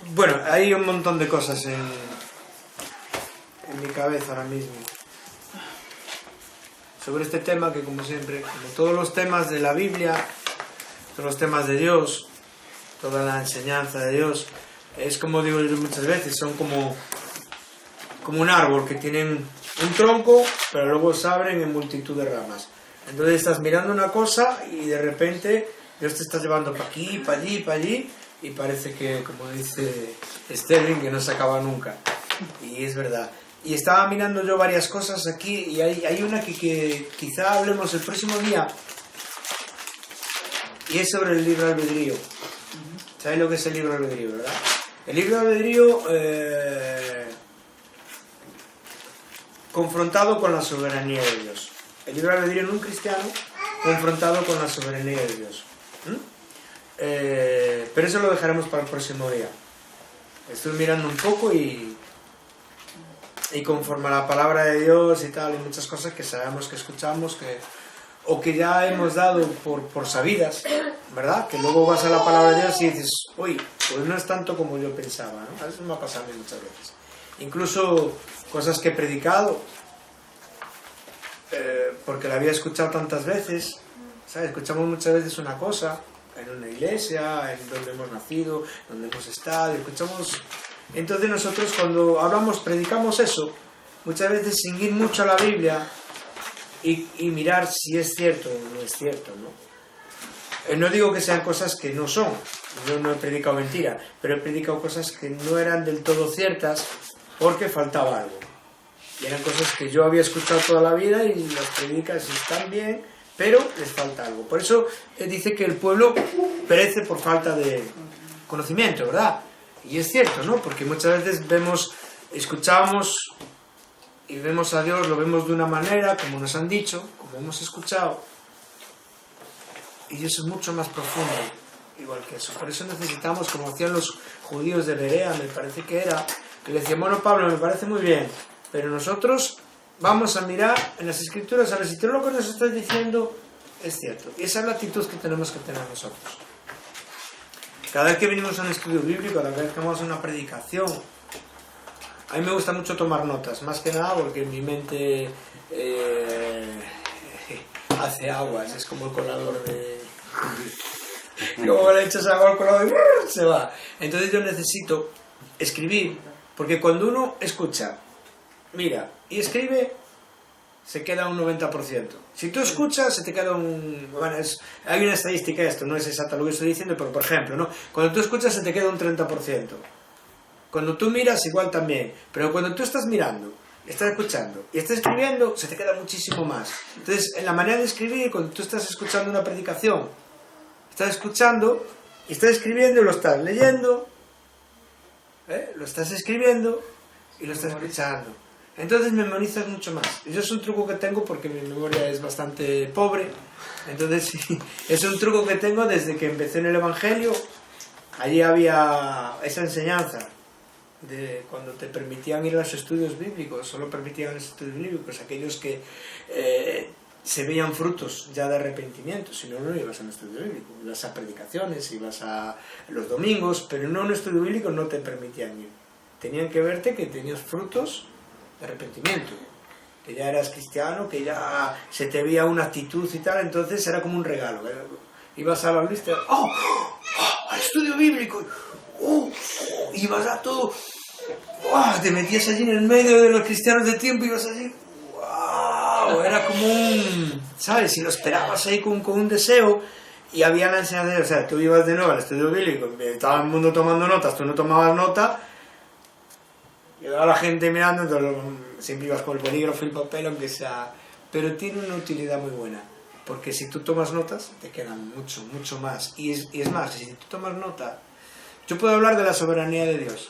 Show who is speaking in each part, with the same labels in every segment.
Speaker 1: Bueno, hay un montón de cosas en mi cabeza ahora mismo sobre este tema que, como siempre, como todos los temas de la Biblia, todos los temas de Dios, toda la enseñanza de Dios, es como digo yo muchas veces, son como un árbol que tienen un tronco, pero luego se abren en multitud de ramas. Entonces estás mirando una cosa y de repente Dios te está llevando para aquí, para allí, para allí, y parece que, como dice Sterling, que no se acaba nunca. Y es verdad. Y estaba mirando yo varias cosas aquí, y hay una que quizá hablemos el próximo día, y es sobre el libre albedrío. ¿Sabéis lo que es el libre albedrío, verdad? El libre albedrío confrontado con la soberanía de Dios. El libre albedrío en un cristiano confrontado con la soberanía de Dios. Pero eso lo dejaremos para el próximo día. Estoy mirando un poco y conforme a la palabra de Dios y tal, hay muchas cosas que sabemos, que escuchamos, o que ya hemos dado por sabidas, ¿verdad? Que luego vas a la palabra de Dios y dices, uy, pues no es tanto como yo pensaba, ¿no? A eso me ha pasado a mí muchas veces. Incluso cosas que he predicado, porque la había escuchado tantas veces, ¿sabes? Escuchamos muchas veces una cosa en una iglesia, en donde hemos nacido, donde hemos estado, escuchamos. Entonces nosotros cuando hablamos, predicamos eso, muchas veces sin ir mucho a la Biblia y mirar si es cierto o no es cierto, ¿no? No digo que sean cosas que no son, yo no he predicado mentira, pero he predicado cosas que no eran del todo ciertas porque faltaba algo. Y eran cosas que yo había escuchado toda la vida y las predicas están bien, pero les falta algo. Por eso dice que el pueblo perece por falta de conocimiento, ¿verdad? Y es cierto, ¿no? Porque muchas veces escuchamos y vemos a Dios, lo vemos de una manera, como nos han dicho, como hemos escuchado, y Dios es mucho más profundo, igual que eso. Por eso necesitamos, como hacían los judíos de Berea, me parece que era, que le decían, bueno, Pablo, me parece muy bien, pero nosotros vamos a mirar en las Escrituras a ver si todo lo que nos estás diciendo es cierto. Y esa es la actitud que tenemos que tener nosotros. Cada vez que venimos a un estudio bíblico, cada vez que vamos a una predicación, a mí me gusta mucho tomar notas, más que nada porque mi mente hace aguas, es como el colador de... Luego le echas agua al colador y se va. Entonces yo necesito escribir, porque cuando uno escucha, mira y escribe, se queda un 90%. Si tú escuchas, se te queda un... Bueno, hay una estadística de esto, no es exacta lo que estoy diciendo, pero por ejemplo, ¿no? Cuando tú escuchas, se te queda un 30%. Cuando tú miras, igual también. Pero cuando tú estás mirando, estás escuchando y estás escribiendo, se te queda muchísimo más. Entonces, en la manera de escribir, cuando tú estás escuchando una predicación, estás escuchando y estás escribiendo y lo estás leyendo, lo estás escribiendo y lo estás escuchando. Entonces memorizas mucho más. Eso es un truco que tengo porque mi memoria es bastante pobre. Entonces sí, es un truco que tengo desde que empecé en el Evangelio. Allí había esa enseñanza de cuando te permitían ir a los estudios bíblicos, solo permitían los estudios bíblicos aquellos que se veían frutos ya de arrepentimiento. Si no, no ibas a un estudio bíblico. Ibas a predicaciones, ibas a los domingos, pero no a un estudio bíblico no te permitían ir. Tenían que verte que tenías frutos de arrepentimiento, que ya eras cristiano, que ya se te veía una actitud y tal. Entonces era como un regalo. Ibas a la lista, al estudio bíblico, ibas a todo, te metías allí en el medio de los cristianos de tiempo, ibas allí, era como un, ¿sabes? Si lo esperabas ahí con un deseo. Y había la enseñanza, o sea, tú ibas de nuevo al estudio bíblico, estaba el mundo tomando notas, tú no tomabas nota. Quedaba la gente mirando, entonces siempre ibas con el bolígrafo y el papel, aunque sea... Pero tiene una utilidad muy buena, porque si tú tomas notas, te quedan mucho, mucho más. Y es más, si tú tomas nota... Yo puedo hablar de la soberanía de Dios,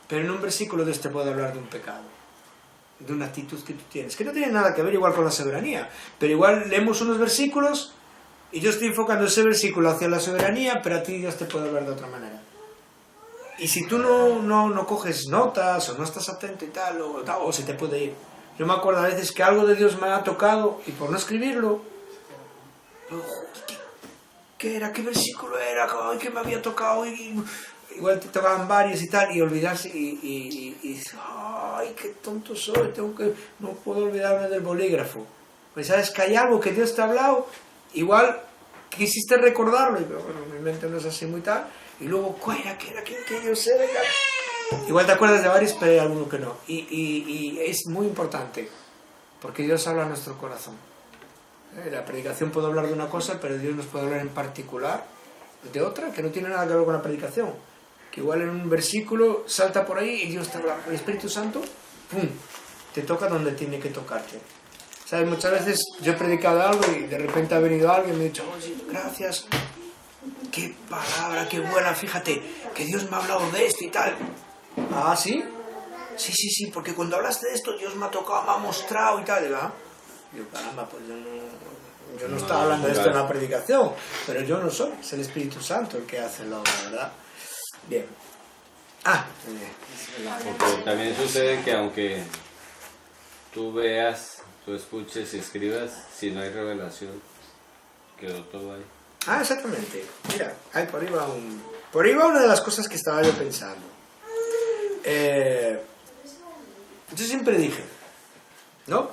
Speaker 1: pero en un versículo de este puedo hablar de un pecado, de una actitud que tú tienes, que no tiene nada que ver igual con la soberanía, pero igual leemos unos versículos y yo estoy enfocando ese versículo hacia la soberanía, pero a ti Dios te puede hablar de otra manera. Y si tú no coges notas o no estás atento y tal, o se te puede ir. Yo me acuerdo a veces que algo de Dios me ha tocado y por no escribirlo, ¿qué era? ¿Qué versículo era? ¿Qué me había tocado? igual te tocaban varios y tal, y olvidarse, y dices, ¡ay, qué tonto soy! No puedo olvidarme del bolígrafo. Pues sabes que hay algo que Dios te ha hablado, igual quisiste recordarlo, y bueno, mi mente no es así muy tal, y luego, ¿cuál era? ¿Qué era? ¿Qué yo sé? Igual te acuerdas de varios, pero hay alguno que no. Y es muy importante, porque Dios habla a nuestro corazón. La predicación puede hablar de una cosa, pero Dios nos puede hablar en particular de otra, que no tiene nada que ver con la predicación. Que igual en un versículo salta por ahí y Dios te habla. El Espíritu Santo, ¡pum!, te toca donde tiene que tocarte. ¿Sabes? Muchas veces yo he predicado algo y de repente ha venido alguien y me ha dicho, oye, gracias, qué palabra, qué buena, fíjate, que Dios me ha hablado de esto y tal. ¿Ah, sí? Sí, porque cuando hablaste de esto Dios me ha tocado, me ha mostrado y tal. Y va. Digo, caramba, pues yo no estaba hablando de esto en la predicación, pero yo no soy, es el Espíritu Santo el que hace la obra, ¿verdad? Bien.
Speaker 2: Porque también sucede que aunque tú veas, tú escuches y escribas, si no hay revelación, quedó todo ahí.
Speaker 1: Exactamente. Mira, por ahí va una de las cosas que estaba yo pensando. Yo siempre dije, ¿no?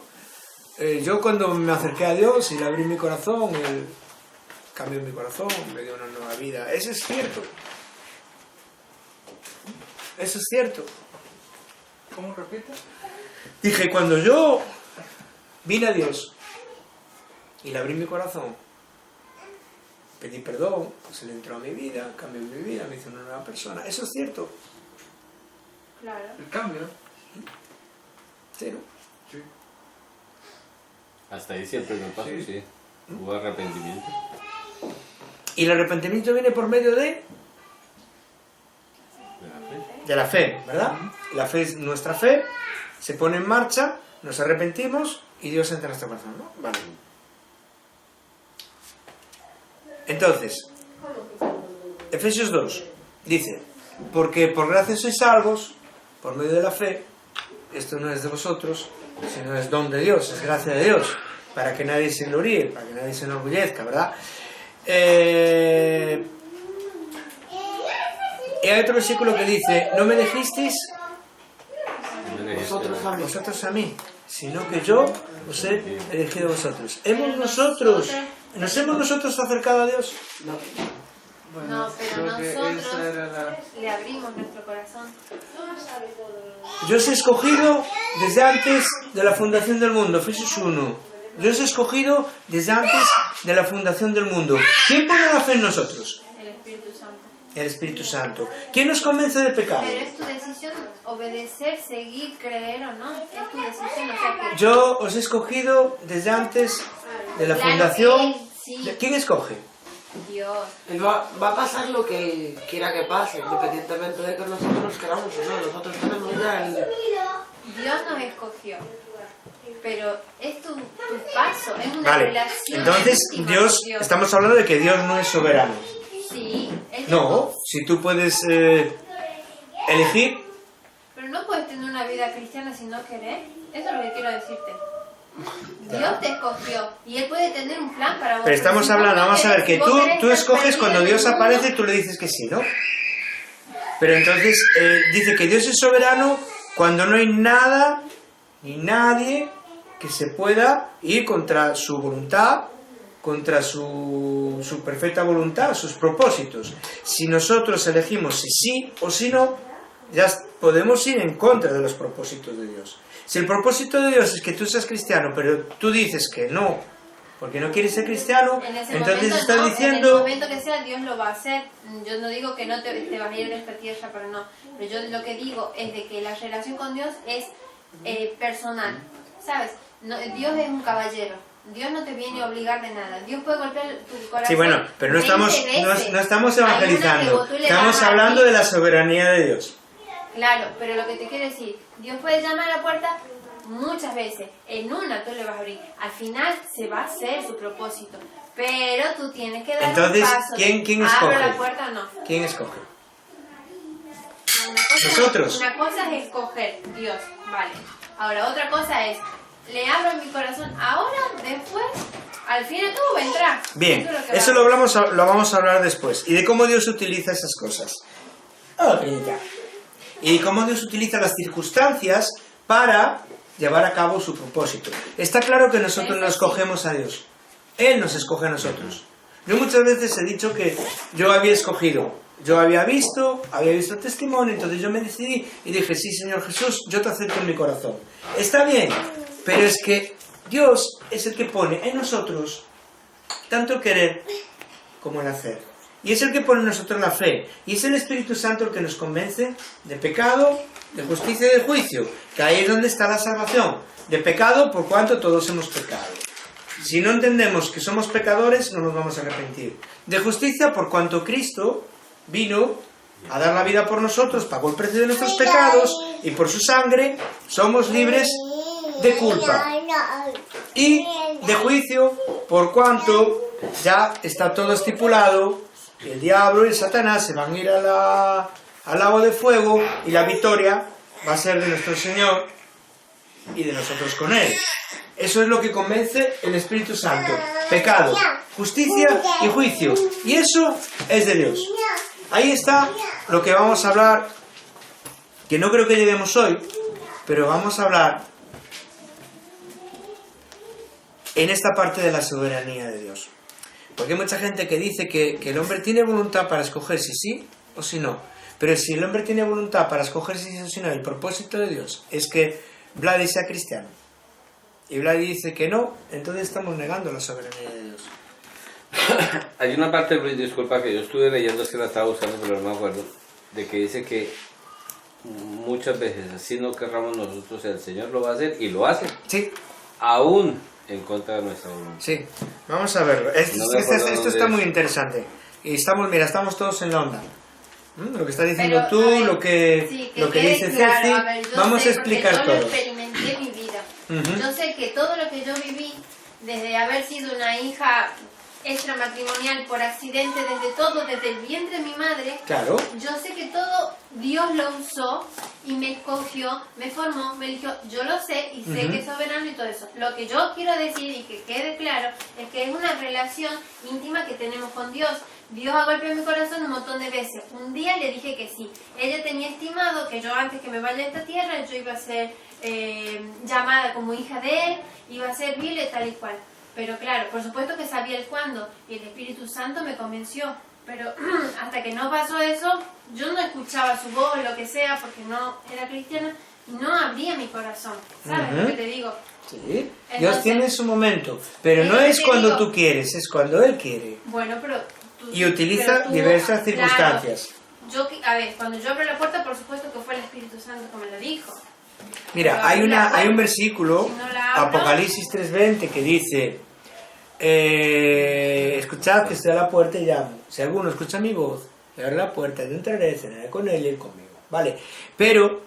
Speaker 1: Yo cuando me acerqué a Dios y le abrí mi corazón, Él cambió mi corazón, me dio una nueva vida. Eso es cierto. Eso es cierto.
Speaker 3: ¿Cómo repite?
Speaker 1: Dije, cuando yo vine a Dios y le abrí mi corazón, pedí perdón, pues Él entró a mi vida, cambió mi vida, me hizo una nueva persona. Eso es cierto.
Speaker 4: Claro.
Speaker 3: El cambio.
Speaker 1: Sí, ¿no?
Speaker 3: Sí.
Speaker 2: Hasta ahí siempre me pasó, sí. Hubo arrepentimiento.
Speaker 1: Y el arrepentimiento viene por medio de la fe, ¿verdad? La fe es nuestra fe, se pone en marcha, nos arrepentimos y Dios entra en nuestro corazón, ¿no? Vale. Entonces, Efesios 2 dice, porque por gracia sois salvos, por medio de la fe, esto no es de vosotros, sino es don de Dios, es gracia de Dios, para que nadie se gloríe, para que nadie se enorgullezca, ¿verdad? Y hay otro versículo que dice, no me dejisteis vosotros a mí, sino que yo os he elegido a vosotros. ¿Nos hemos nosotros acercado a Dios?
Speaker 3: No.
Speaker 4: No, pero nosotros le abrimos nuestro corazón.
Speaker 1: Yo os he escogido desde antes de la fundación del mundo, Efesios 1. Yo os he escogido desde antes de la fundación del mundo. ¿Quién pone la fe en nosotros?
Speaker 4: El Espíritu Santo.
Speaker 1: El Espíritu Santo. ¿Quién nos convence del pecado?
Speaker 4: Pero es tu decisión obedecer, seguir, creer o no. Es tu decisión, o sea que...
Speaker 1: Yo os he escogido desde antes de la
Speaker 4: Claro
Speaker 1: fundación.
Speaker 4: que él, sí.
Speaker 1: ¿Quién escoge?
Speaker 4: Dios.
Speaker 5: Él va a pasar lo que él quiera que pase, independientemente de que nosotros queramos o no. Nosotros tenemos ya el...
Speaker 4: Dios nos escogió. Pero es tu paso, es una
Speaker 1: Vale,
Speaker 4: relación.
Speaker 1: entonces
Speaker 4: íntima
Speaker 1: Dios,
Speaker 4: con Dios.
Speaker 1: estamos hablando de que Dios no es soberano.
Speaker 4: Sí, Él
Speaker 1: No, si tú puedes elegir.
Speaker 4: Pero no puedes tener una vida cristiana sin no querer. Eso es lo que quiero decirte. Dios te escogió y Él puede tener un plan para vos.
Speaker 1: Pero estamos
Speaker 4: si
Speaker 1: hablando,
Speaker 4: vos no
Speaker 1: vamos a ver,
Speaker 4: querés,
Speaker 1: que
Speaker 4: vos querés
Speaker 1: tú
Speaker 4: estar
Speaker 1: escoges cuando
Speaker 4: perdido
Speaker 1: Dios
Speaker 4: en el mundo.
Speaker 1: aparece, tú le dices que sí, ¿no? Pero entonces dice que Dios es soberano cuando no hay nada ni nadie que se pueda ir contra su voluntad, contra su perfecta voluntad, sus propósitos. Si nosotros elegimos si sí o si no, ya podemos ir en contra de los propósitos de Dios. Si el propósito de Dios es que tú seas cristiano, pero tú dices que no, porque no quieres ser cristiano,
Speaker 4: En ese
Speaker 1: entonces
Speaker 4: momento
Speaker 1: estás
Speaker 4: no,
Speaker 1: diciendo...
Speaker 4: en el momento que sea, Dios lo va a hacer. Yo no digo que no te vas a ir de esta tierra, pero no. Pero yo lo que digo es de que la relación con Dios es personal, ¿sabes? No, Dios es un caballero. Dios no te viene a obligar de nada. Dios puede golpear tu corazón.
Speaker 1: Sí, bueno, pero no
Speaker 4: 20
Speaker 1: estamos,
Speaker 4: veces.
Speaker 1: no estamos
Speaker 4: Hay una
Speaker 1: evangelizando,
Speaker 4: que tú le
Speaker 1: estamos
Speaker 4: das a
Speaker 1: hablando
Speaker 4: ti.
Speaker 1: de la soberanía de Dios.
Speaker 4: Claro, pero lo que te quiero decir, Dios puede llamar a la puerta muchas veces. En una tú le vas a abrir. Al final se va a hacer su propósito. Pero tú tienes que dar
Speaker 1: Entonces,
Speaker 4: un paso.
Speaker 1: ¿quién
Speaker 4: ¿Abro
Speaker 1: escoge?
Speaker 4: la puerta o no?
Speaker 1: ¿Quién escoge?
Speaker 4: Una cosa,
Speaker 1: Nosotros.
Speaker 4: Una cosa es escoger, Dios, vale. Ahora, otra cosa es, le abro mi corazón ahora, después, al fin y al cabo va a entrar.
Speaker 1: Bien,
Speaker 4: Eso es lo que
Speaker 1: eso
Speaker 4: va a-
Speaker 1: lo vamos a hablar después. Y de cómo Dios utiliza esas cosas. a la pequeñita. Y cómo Dios utiliza las circunstancias para llevar a cabo su propósito. Está claro que nosotros no escogemos a Dios. Él nos escoge a nosotros. Yo muchas veces he dicho que yo había escogido, yo había visto el testimonio, entonces yo me decidí y dije, sí, Señor Jesús, yo te acepto en mi corazón. Está bien, pero es que Dios es el que pone en nosotros tanto el querer como el hacer. Y es el que pone en nosotros la fe. Y es el Espíritu Santo el que nos convence de pecado, de justicia y de juicio. Que ahí es donde está la salvación. De pecado por cuanto todos hemos pecado. Si no entendemos que somos pecadores, no nos vamos a arrepentir. De justicia por cuanto Cristo vino a dar la vida por nosotros, pagó el precio de nuestros pecados y por su sangre somos libres de culpa. Y de juicio por cuanto ya está todo estipulado. El diablo y el Satanás se van a ir al lago de fuego y la victoria va a ser de nuestro Señor y de nosotros con Él. Eso es lo que convence el Espíritu Santo. Pecado, justicia y juicio. Y eso es de Dios. Ahí está lo que vamos a hablar, que no creo que lleguemos hoy, pero vamos a hablar en esta parte de la soberanía de Dios. Porque hay mucha gente que dice que el hombre tiene voluntad para escoger si sí o si no. Pero si el hombre tiene voluntad para escoger si sí o si no, el propósito de Dios es que Vladi sea cristiano. Y Vladi dice que no, entonces estamos negando la soberanía de Dios.
Speaker 2: Hay una parte, disculpa, que yo estuve leyendo, es que la estaba buscando, pero no me acuerdo, de que dice que muchas veces, así no querramos nosotros, el Señor lo va a hacer y lo hace.
Speaker 1: Sí.
Speaker 2: Aún en contra de nuestra voluntad.
Speaker 1: Sí, vamos a verlo. Esto está muy interesante. Y estamos todos en la onda. Lo que estás diciendo
Speaker 4: Pero,
Speaker 1: tú,
Speaker 4: a ver,
Speaker 1: lo que dice Ceci, vamos a explicar todo.
Speaker 4: Yo lo experimenté en mi vida. Yo sé que todo lo que yo viví, desde haber sido una hija extramatrimonial por accidente, desde el vientre de mi madre,
Speaker 1: Claro.
Speaker 4: yo sé que todo Dios lo usó y me escogió, me formó, me eligió. Yo lo sé y sé que es soberano y todo eso. Lo que yo quiero decir y que quede claro es que es una relación íntima que tenemos con Dios. Dios ha golpeado mi corazón un montón de veces. Un día le dije que sí. Ella tenía estimado que yo, antes que me vaya de esta tierra, yo iba a ser llamada como hija de Él, iba a ser Biblia tal y cual. Pero claro, por supuesto que sabía el cuándo, y el Espíritu Santo me convenció. Pero hasta que no pasó eso, yo no escuchaba su voz, lo que sea, porque no era cristiana, y no abría mi corazón. ¿Sabes lo que te digo?
Speaker 1: Sí.
Speaker 4: Entonces,
Speaker 1: Dios tiene su momento, pero no es cuando tú quieres, es cuando Él quiere.
Speaker 4: Bueno, pero
Speaker 1: Y utiliza diversas circunstancias.
Speaker 4: Claro, a ver, cuando yo abro la puerta, por supuesto que fue el Espíritu Santo que me lo dijo.
Speaker 1: Mira,
Speaker 4: Pero
Speaker 1: hay un versículo,
Speaker 4: si no la abro,
Speaker 1: Apocalipsis 3:20, que dice: escuchad que estoy a la puerta y llamo. Si alguno escucha mi voz, le abro la puerta, yo entraré, cenaré con él y él conmigo. ¿Vale? Pero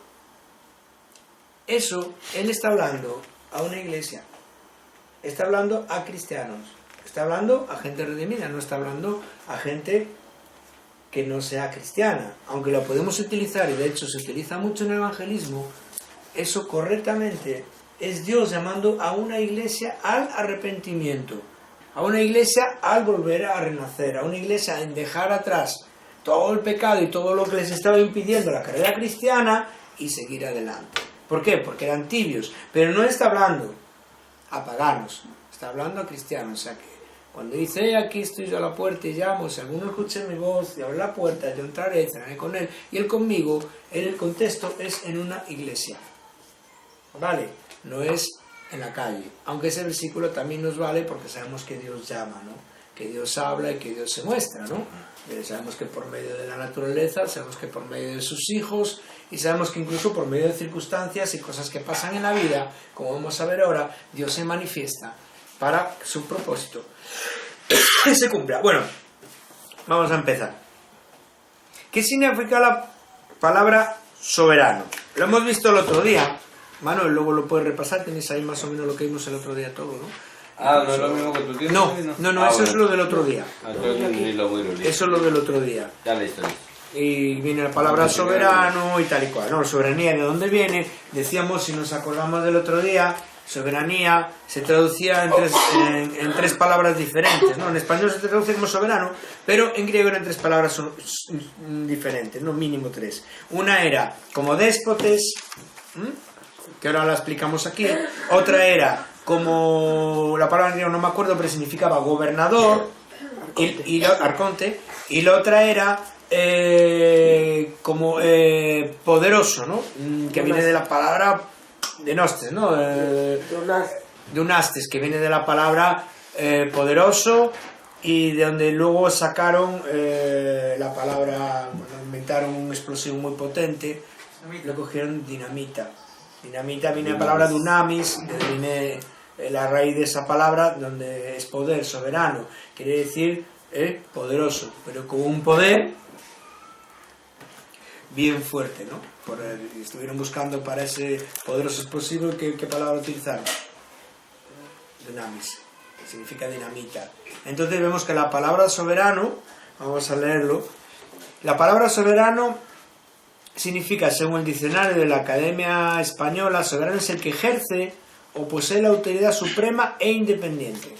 Speaker 1: eso, él está hablando a una iglesia, está hablando a cristianos, está hablando a gente redimida, no está hablando a gente que no sea cristiana. Aunque lo podemos utilizar, y de hecho se utiliza mucho en el evangelismo, eso correctamente es Dios llamando a una iglesia al arrepentimiento, a una iglesia al volver a renacer, a una iglesia en dejar atrás todo el pecado y todo lo que les estaba impidiendo la carrera cristiana y seguir adelante. ¿Por qué? Porque eran tibios, pero no está hablando a paganos, está hablando a cristianos. O sea que cuando dice: aquí estoy yo a la puerta y llamo, si alguno escucha mi voz y abre la puerta, yo entraré, cenaré con él y él conmigo, el contexto es en una iglesia. ¿Vale? No es en la calle, aunque ese versículo también nos vale porque sabemos que Dios llama, ¿no? Que Dios habla y que Dios se muestra, ¿no? Sabemos que por medio de la naturaleza, sabemos que por medio de sus hijos, y sabemos que incluso por medio de circunstancias y cosas que pasan en la vida, como vamos a ver ahora, Dios se manifiesta para su propósito se cumpla. Bueno, vamos a empezar. ¿Qué significa la palabra soberano? Lo hemos visto el otro día. Manuel, luego lo puedes repasar, tenéis ahí más o menos lo que vimos el otro día todo, ¿no?
Speaker 2: Ah, ¿no es lo mismo que tú tienes?
Speaker 1: No, eso es lo del otro día.
Speaker 2: Entonces ni lo voy a leer.
Speaker 1: Eso es lo del otro día.
Speaker 2: Ya listo.
Speaker 1: Y viene la palabra soberano y tal y cual. No, soberanía, ¿de dónde viene? Decíamos, si nos acordamos del otro día, soberanía se traducía en tres palabras diferentes, ¿no? En español se traduce como soberano, pero en griego eran tres palabras diferentes, no, mínimo tres. Una era como déspotes, que ahora la explicamos aquí. Otra era como, la palabra en griego no me acuerdo, pero significaba gobernador, arconte, y la otra era como poderoso, ¿no? Que viene de la palabra de nostes, ¿no? De unastes, que viene de la palabra poderoso, y de donde luego sacaron la palabra, bueno, inventaron un explosivo muy potente, lo cogieron dinamita. Dinamita viene de la palabra dunamis, viene la raíz de esa palabra, donde es poder, soberano, quiere decir poderoso, pero con un poder bien fuerte, ¿no? Estuvieron buscando para ese poderoso explosivo, ¿qué palabra utilizaron? Dunamis, que significa dinamita. Entonces vemos que la palabra soberano, vamos a leerlo, la palabra soberano significa, según el diccionario de la Academia Española, soberano es el que ejerce o posee la autoridad suprema e independiente.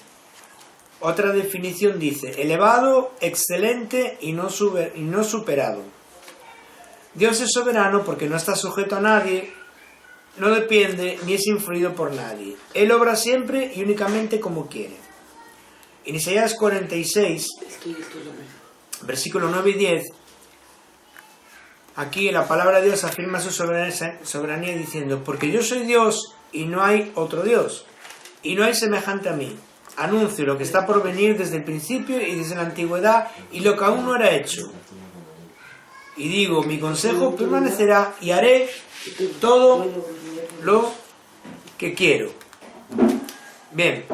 Speaker 1: Otra definición dice, elevado, excelente y no superado. Dios es soberano porque no está sujeto a nadie, no depende ni es influido por nadie. Él obra siempre y únicamente como quiere. En Isaías 46, versículos 9 y 10, aquí la palabra de Dios afirma su soberanía diciendo, porque yo soy Dios y no hay otro Dios, y no hay semejante a mí. Anuncio lo que está por venir desde el principio y desde la antigüedad, y lo que aún no era hecho. Y digo, mi consejo permanecerá y haré todo lo que quiero. Bien.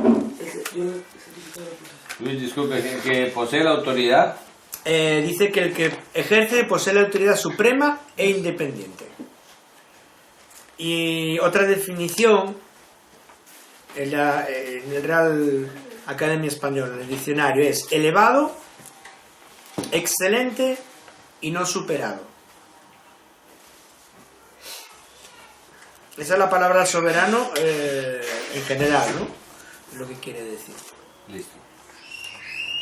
Speaker 2: Luis, disculpe, que posee la autoridad.
Speaker 1: Dice que el que ejerce posee la autoridad suprema e independiente. Y otra definición en el Real Academia Española, en el diccionario, es elevado, excelente y no superado. Esa es la palabra soberano en general, ¿no? Es lo que quiere decir.
Speaker 2: Listo.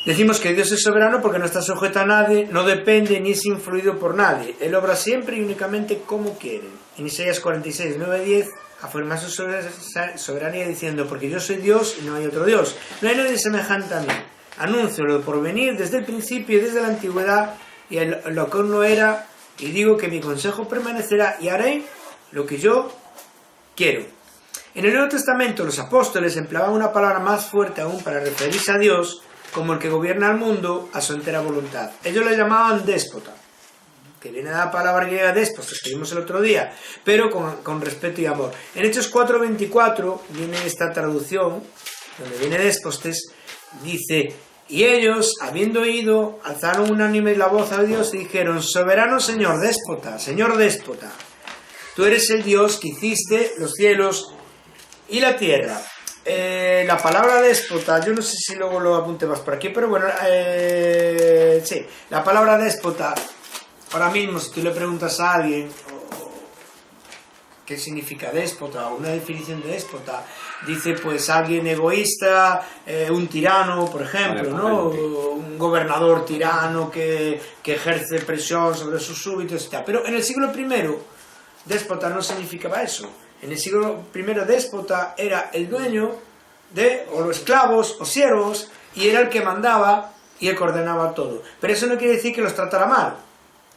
Speaker 1: Decimos que Dios es soberano porque no está sujeto a nadie, no depende ni es influido por nadie. Él obra siempre y únicamente como quiere. En Isaías 46, 9 y 10 afirma su soberanía diciendo, porque yo soy Dios y no hay otro Dios. No hay nadie semejante a mí. Anuncio lo por venir desde el principio y desde la antigüedad, y lo que aún no era, y digo que mi consejo permanecerá y haré lo que yo quiero. En el Nuevo Testamento los apóstoles empleaban una palabra más fuerte aún para referirse a Dios como el que gobierna el mundo a su entera voluntad. Ellos lo llamaban déspota, que viene de la palabra griega déspotas, que vimos el otro día, pero con respeto y amor. En Hechos 4:24 viene esta traducción, donde viene déspotes, dice, y ellos, habiendo oído, alzaron unánime la voz a Dios y dijeron, soberano Señor déspota, tú eres el Dios que hiciste los cielos y la tierra. La palabra déspota, yo no sé si luego lo apunté más por aquí, pero bueno, sí, la palabra déspota, ahora mismo si tú le preguntas a alguien qué significa déspota o una definición de déspota, dice pues alguien egoísta, un tirano, por ejemplo, ¿no? Un gobernador tirano que ejerce presión sobre sus súbditos y tal. Pero en el siglo I, déspota no significaba eso. En el siglo I, déspota era el dueño de, o los esclavos, o siervos, y era el que mandaba y el que ordenaba todo. Pero eso no quiere decir que los tratara mal,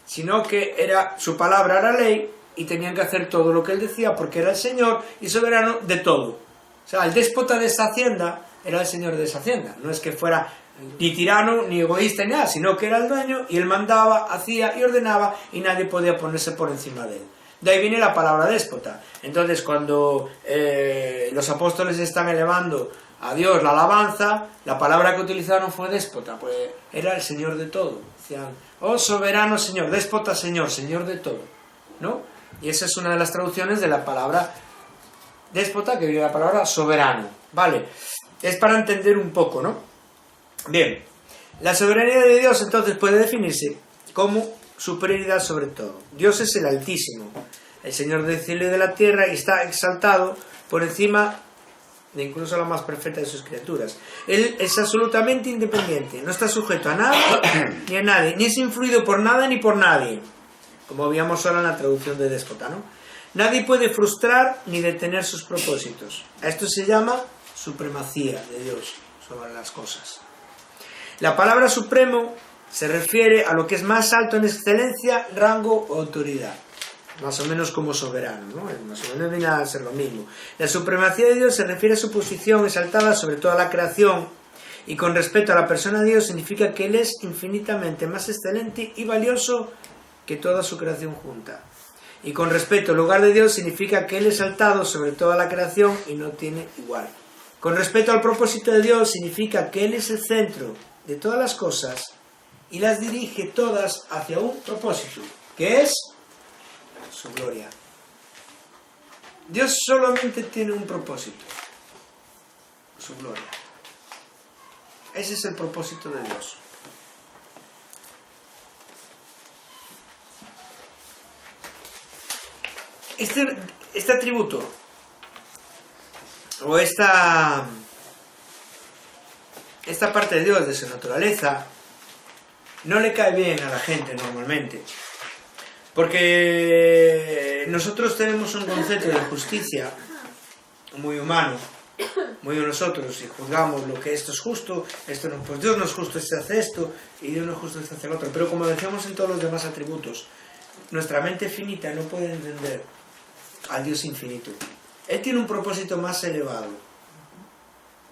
Speaker 1: sino que su palabra era ley y tenían que hacer todo lo que él decía porque era el señor y soberano de todo. O sea, el déspota de esa hacienda era el señor de esa hacienda. No es que fuera ni tirano, ni egoísta, ni nada, sino que era el dueño y él mandaba, hacía y ordenaba y nadie podía ponerse por encima de él. De ahí viene la palabra déspota. Entonces, cuando los apóstoles están elevando a Dios la alabanza, la palabra que utilizaron fue déspota, pues era el Señor de todo. Decían, oh soberano Señor, déspota Señor, Señor de todo, ¿no? Y esa es una de las traducciones de la palabra déspota, que viene de la palabra soberano, ¿vale? Es para entender un poco, ¿no? Bien, la soberanía de Dios entonces puede definirse como superioridad sobre todo. Dios es el Altísimo, el Señor del cielo y de la tierra, y está exaltado por encima incluso la más perfecta de sus criaturas. Él es absolutamente independiente, no está sujeto a nada ni a nadie, ni es influido por nada ni por nadie, como veíamos ahora en la traducción de déspota, ¿no? Nadie puede frustrar ni detener sus propósitos. A esto se llama supremacía de Dios sobre las cosas. La palabra supremo se refiere a lo que es más alto en excelencia, rango o autoridad. Más o menos como soberano, ¿no? Más o menos viene a ser lo mismo. La supremacía de Dios se refiere a su posición exaltada sobre toda la creación, y con respecto a la persona de Dios significa que Él es infinitamente más excelente y valioso que toda su creación junta. Y con respecto al lugar de Dios significa que Él es exaltado sobre toda la creación y no tiene igual. Con respecto al propósito de Dios significa que Él es el centro de todas las cosas y las dirige todas hacia un propósito, que es su gloria. Dios solamente tiene un propósito, su gloria. Ese es el propósito de Dios. Este atributo o esta parte de Dios, de su naturaleza, no le cae bien a la gente normalmente, porque nosotros tenemos un concepto de justicia muy humano, muy de nosotros, y juzgamos lo que esto es justo, esto no, pues Dios no es justo, este hace esto, y Dios no es justo, este hace lo otro. Pero como decíamos en todos los demás atributos, nuestra mente finita no puede entender al Dios infinito. Él tiene un propósito más elevado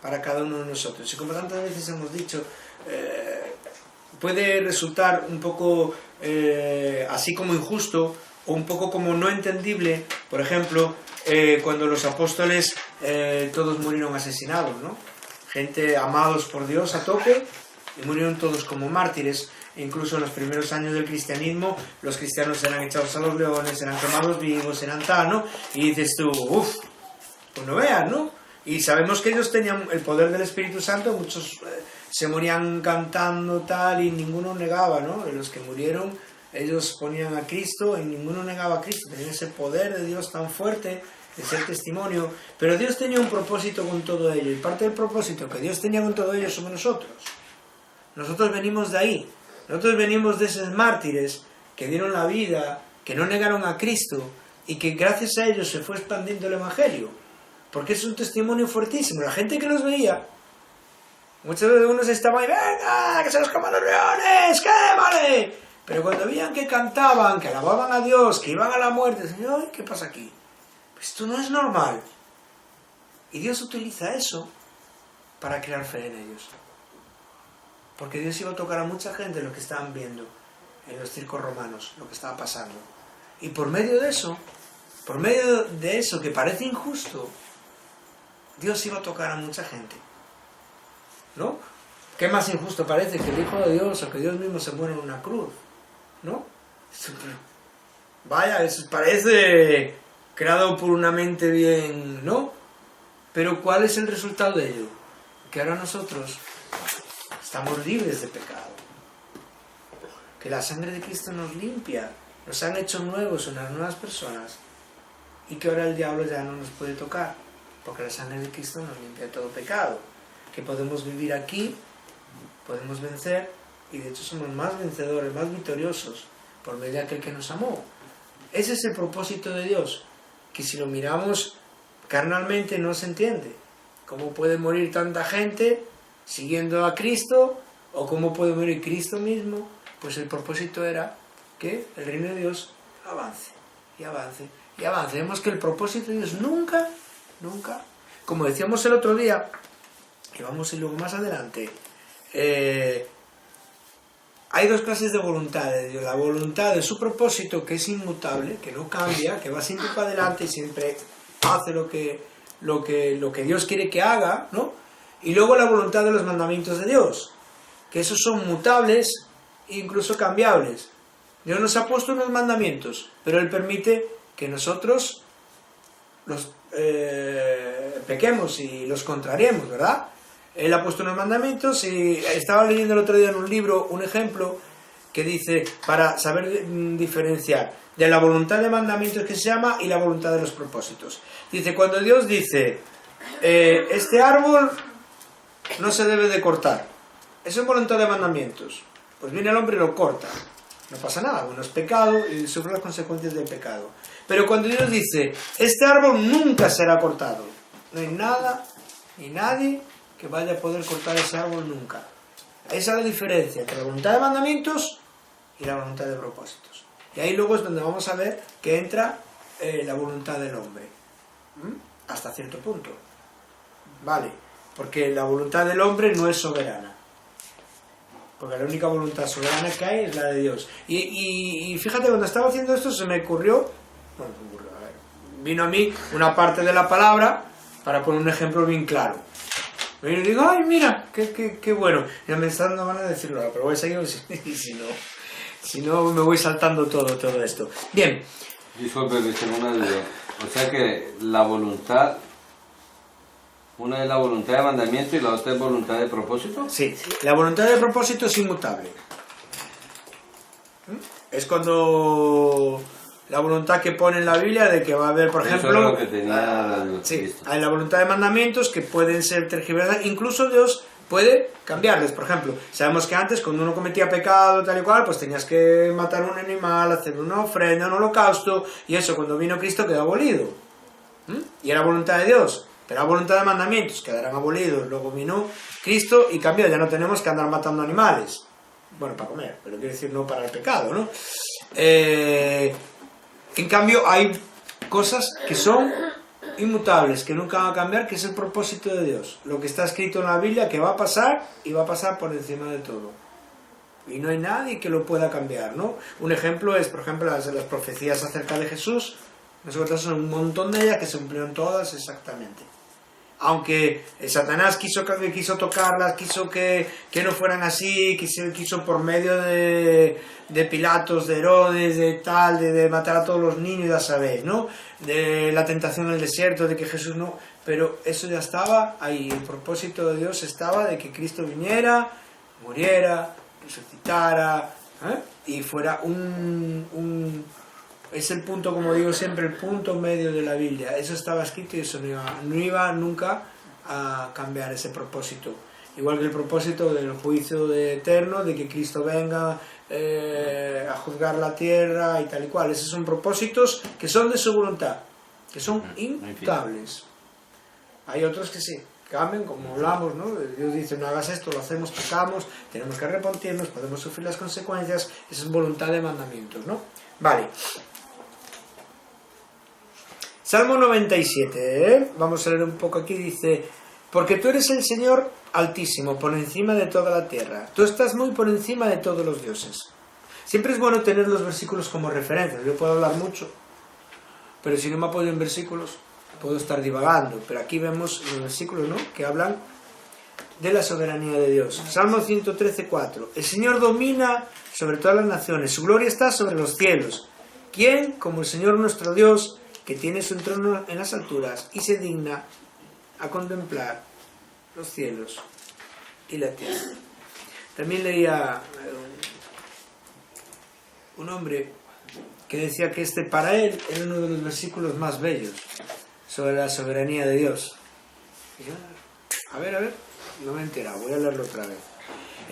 Speaker 1: para cada uno de nosotros, y como tantas veces hemos dicho, puede resultar un poco así como injusto o un poco como no entendible, por ejemplo, cuando los apóstoles todos murieron asesinados, ¿no? Gente amados por Dios a tope, y murieron todos como mártires. Incluso en los primeros años del cristianismo, los cristianos eran echados a los leones, eran quemados vivos, eran tal, ¿no? Y dices tú, uff, pues no veas, ¿no? Y sabemos que ellos tenían el poder del Espíritu Santo, muchos se morían cantando tal, y ninguno negaba, ¿no? De los que murieron, ellos ponían a Cristo y ninguno negaba a Cristo, tenían ese poder de Dios tan fuerte, de ser testimonio. Pero Dios tenía un propósito con todo ello, y parte del propósito que Dios tenía con todo ello somos nosotros. Nosotros venimos de ahí. Nosotros venimos de esos mártires que dieron la vida, que no negaron a Cristo, y que gracias a ellos se fue expandiendo el Evangelio, porque es un testimonio fuertísimo. La gente que los veía, muchas veces unos estaban ahí, venga, que se los coman los leones, quémale. Pero cuando veían que cantaban, que alababan a Dios, que iban a la muerte, decían, ay, ¿qué pasa aquí? Pues esto no es normal. Y Dios utiliza eso para crear fe en ellos. Porque Dios iba a tocar a mucha gente lo que estaban viendo en los circos romanos, lo que estaba pasando. Y por medio de eso que parece injusto, Dios iba a tocar a mucha gente. ¿No? ¿Qué más injusto parece que el Hijo de Dios o que Dios mismo se muera en una cruz? ¿No? Vaya, eso parece creado por una mente bien, ¿no? Pero ¿cuál es el resultado de ello? Que ahora nosotros estamos libres de pecado, que la sangre de Cristo nos limpia, nos han hecho nuevos, unas nuevas personas, y que ahora el diablo ya no nos puede tocar, porque la sangre de Cristo nos limpia de todo pecado, que podemos vivir aquí, podemos vencer, y de hecho somos más vencedores, más victoriosos, por medio de aquel que nos amó. Ese es el propósito de Dios, que si lo miramos carnalmente no se entiende. ¿Cómo puede morir tanta gente siguiendo a Cristo? ¿O cómo puede morir Cristo mismo? Pues el propósito era que el reino de Dios avance, y avance, y avance. Vemos que el propósito de Dios nunca, como decíamos el otro día, y vamos a ir luego más adelante, hay dos clases de voluntad de Dios. La voluntad de su propósito, que es inmutable, que no cambia, que va siempre para adelante y siempre hace lo que Dios quiere que haga, ¿no? Y luego la voluntad de los mandamientos de Dios, que esos son mutables e incluso cambiables. Dios nos ha puesto unos mandamientos, pero Él permite que nosotros los pequemos y los contrariemos, ¿verdad? Él ha puesto unos mandamientos, y estaba leyendo el otro día en un libro un ejemplo que dice, para saber diferenciar de la voluntad de mandamientos que se llama y la voluntad de los propósitos. Dice, cuando Dios dice, este árbol no se debe de cortar. Eso es voluntad de mandamientos. Pues viene el hombre y lo corta. No pasa nada, bueno, es pecado y sufre las consecuencias del pecado. Pero cuando Dios dice, este árbol nunca será cortado, no hay nada ni nadie que vaya a poder cortar ese árbol nunca. Esa es la diferencia entre la voluntad de mandamientos y la voluntad de propósitos. Y ahí luego es donde vamos a ver que entra la voluntad del hombre. Hasta cierto punto. Vale, porque la voluntad del hombre no es soberana. Porque la única voluntad soberana que hay es la de Dios. Y fíjate, cuando estaba haciendo esto se me ocurrió, vino a mí una parte de la palabra para poner un ejemplo bien claro. Y digo, ay, mira, qué bueno. Ya me está dando ganas de decirlo ahora, pero voy a seguir si no me voy saltando todo esto. Bien.
Speaker 2: Disculpe, tengo una duda. O sea que la voluntad, una es la voluntad de mandamiento y la otra es voluntad de propósito.
Speaker 1: Sí, la voluntad de propósito es inmutable. Es cuando la voluntad que pone en la Biblia de que va a haber, por ejemplo,
Speaker 2: eso es lo que tenía
Speaker 1: sí, hay la voluntad de mandamientos que pueden ser tergiversados, incluso Dios puede cambiarles. Por ejemplo, sabemos que antes cuando uno cometía pecado tal y cual, pues tenías que matar un animal, hacer una ofrenda, un holocausto, y eso cuando vino Cristo quedó abolido. Y era voluntad de Dios, pero la voluntad de mandamientos quedarán abolidos. Luego vino Cristo y cambió, ya no tenemos que andar matando animales. Bueno, para comer, pero quiero decir no para el pecado, ¿no? En cambio hay cosas que son inmutables, que nunca van a cambiar, que es el propósito de Dios. Lo que está escrito en la Biblia que va a pasar y va a pasar por encima de todo. Y no hay nadie que lo pueda cambiar, ¿no? Un ejemplo es, por ejemplo, las profecías acerca de Jesús. Nosotros son un montón de ellas que se cumplieron todas exactamente. Aunque Satanás quiso tocarlas, quiso que no fueran así, quiso por medio de Pilatos, de Herodes, de matar a todos los niños, ya sabéis, ¿no? De la tentación en el desierto, de que Jesús no... Pero eso ya estaba ahí, el propósito de Dios estaba de que Cristo viniera, muriera, resucitara, y fuera es el punto, como digo siempre, el punto medio de la Biblia. Eso estaba escrito y eso no iba nunca a cambiar ese propósito. Igual que el propósito del juicio eterno, de que Cristo venga a juzgar la tierra y tal y cual. Esos son propósitos que son de su voluntad, que son inmutables. Hay otros que sí, cambian, como hablamos, ¿no? Dios dice, no hagas esto, lo hacemos, pecamos, tenemos que arrepentirnos, podemos sufrir las consecuencias. Esa es voluntad de mandamientos, ¿no? Vale. Salmo 97, vamos a leer un poco aquí, dice, porque tú eres el Señor altísimo, por encima de toda la tierra, tú estás muy por encima de todos los dioses. Siempre es bueno tener los versículos como referencia. Yo puedo hablar mucho, pero si no me apoyo en versículos, puedo estar divagando, pero aquí vemos los versículos, ¿no?, que hablan de la soberanía de Dios. Salmo 113, 4, el Señor domina sobre todas las naciones, su gloria está sobre los cielos. ¿Quién como el Señor nuestro Dios, que tiene su trono en las alturas y se digna a contemplar los cielos y la tierra? También leía un hombre que decía que para él era uno de los versículos más bellos sobre la soberanía de Dios. Y yo, a ver, no me he enterado, voy a leerlo otra vez.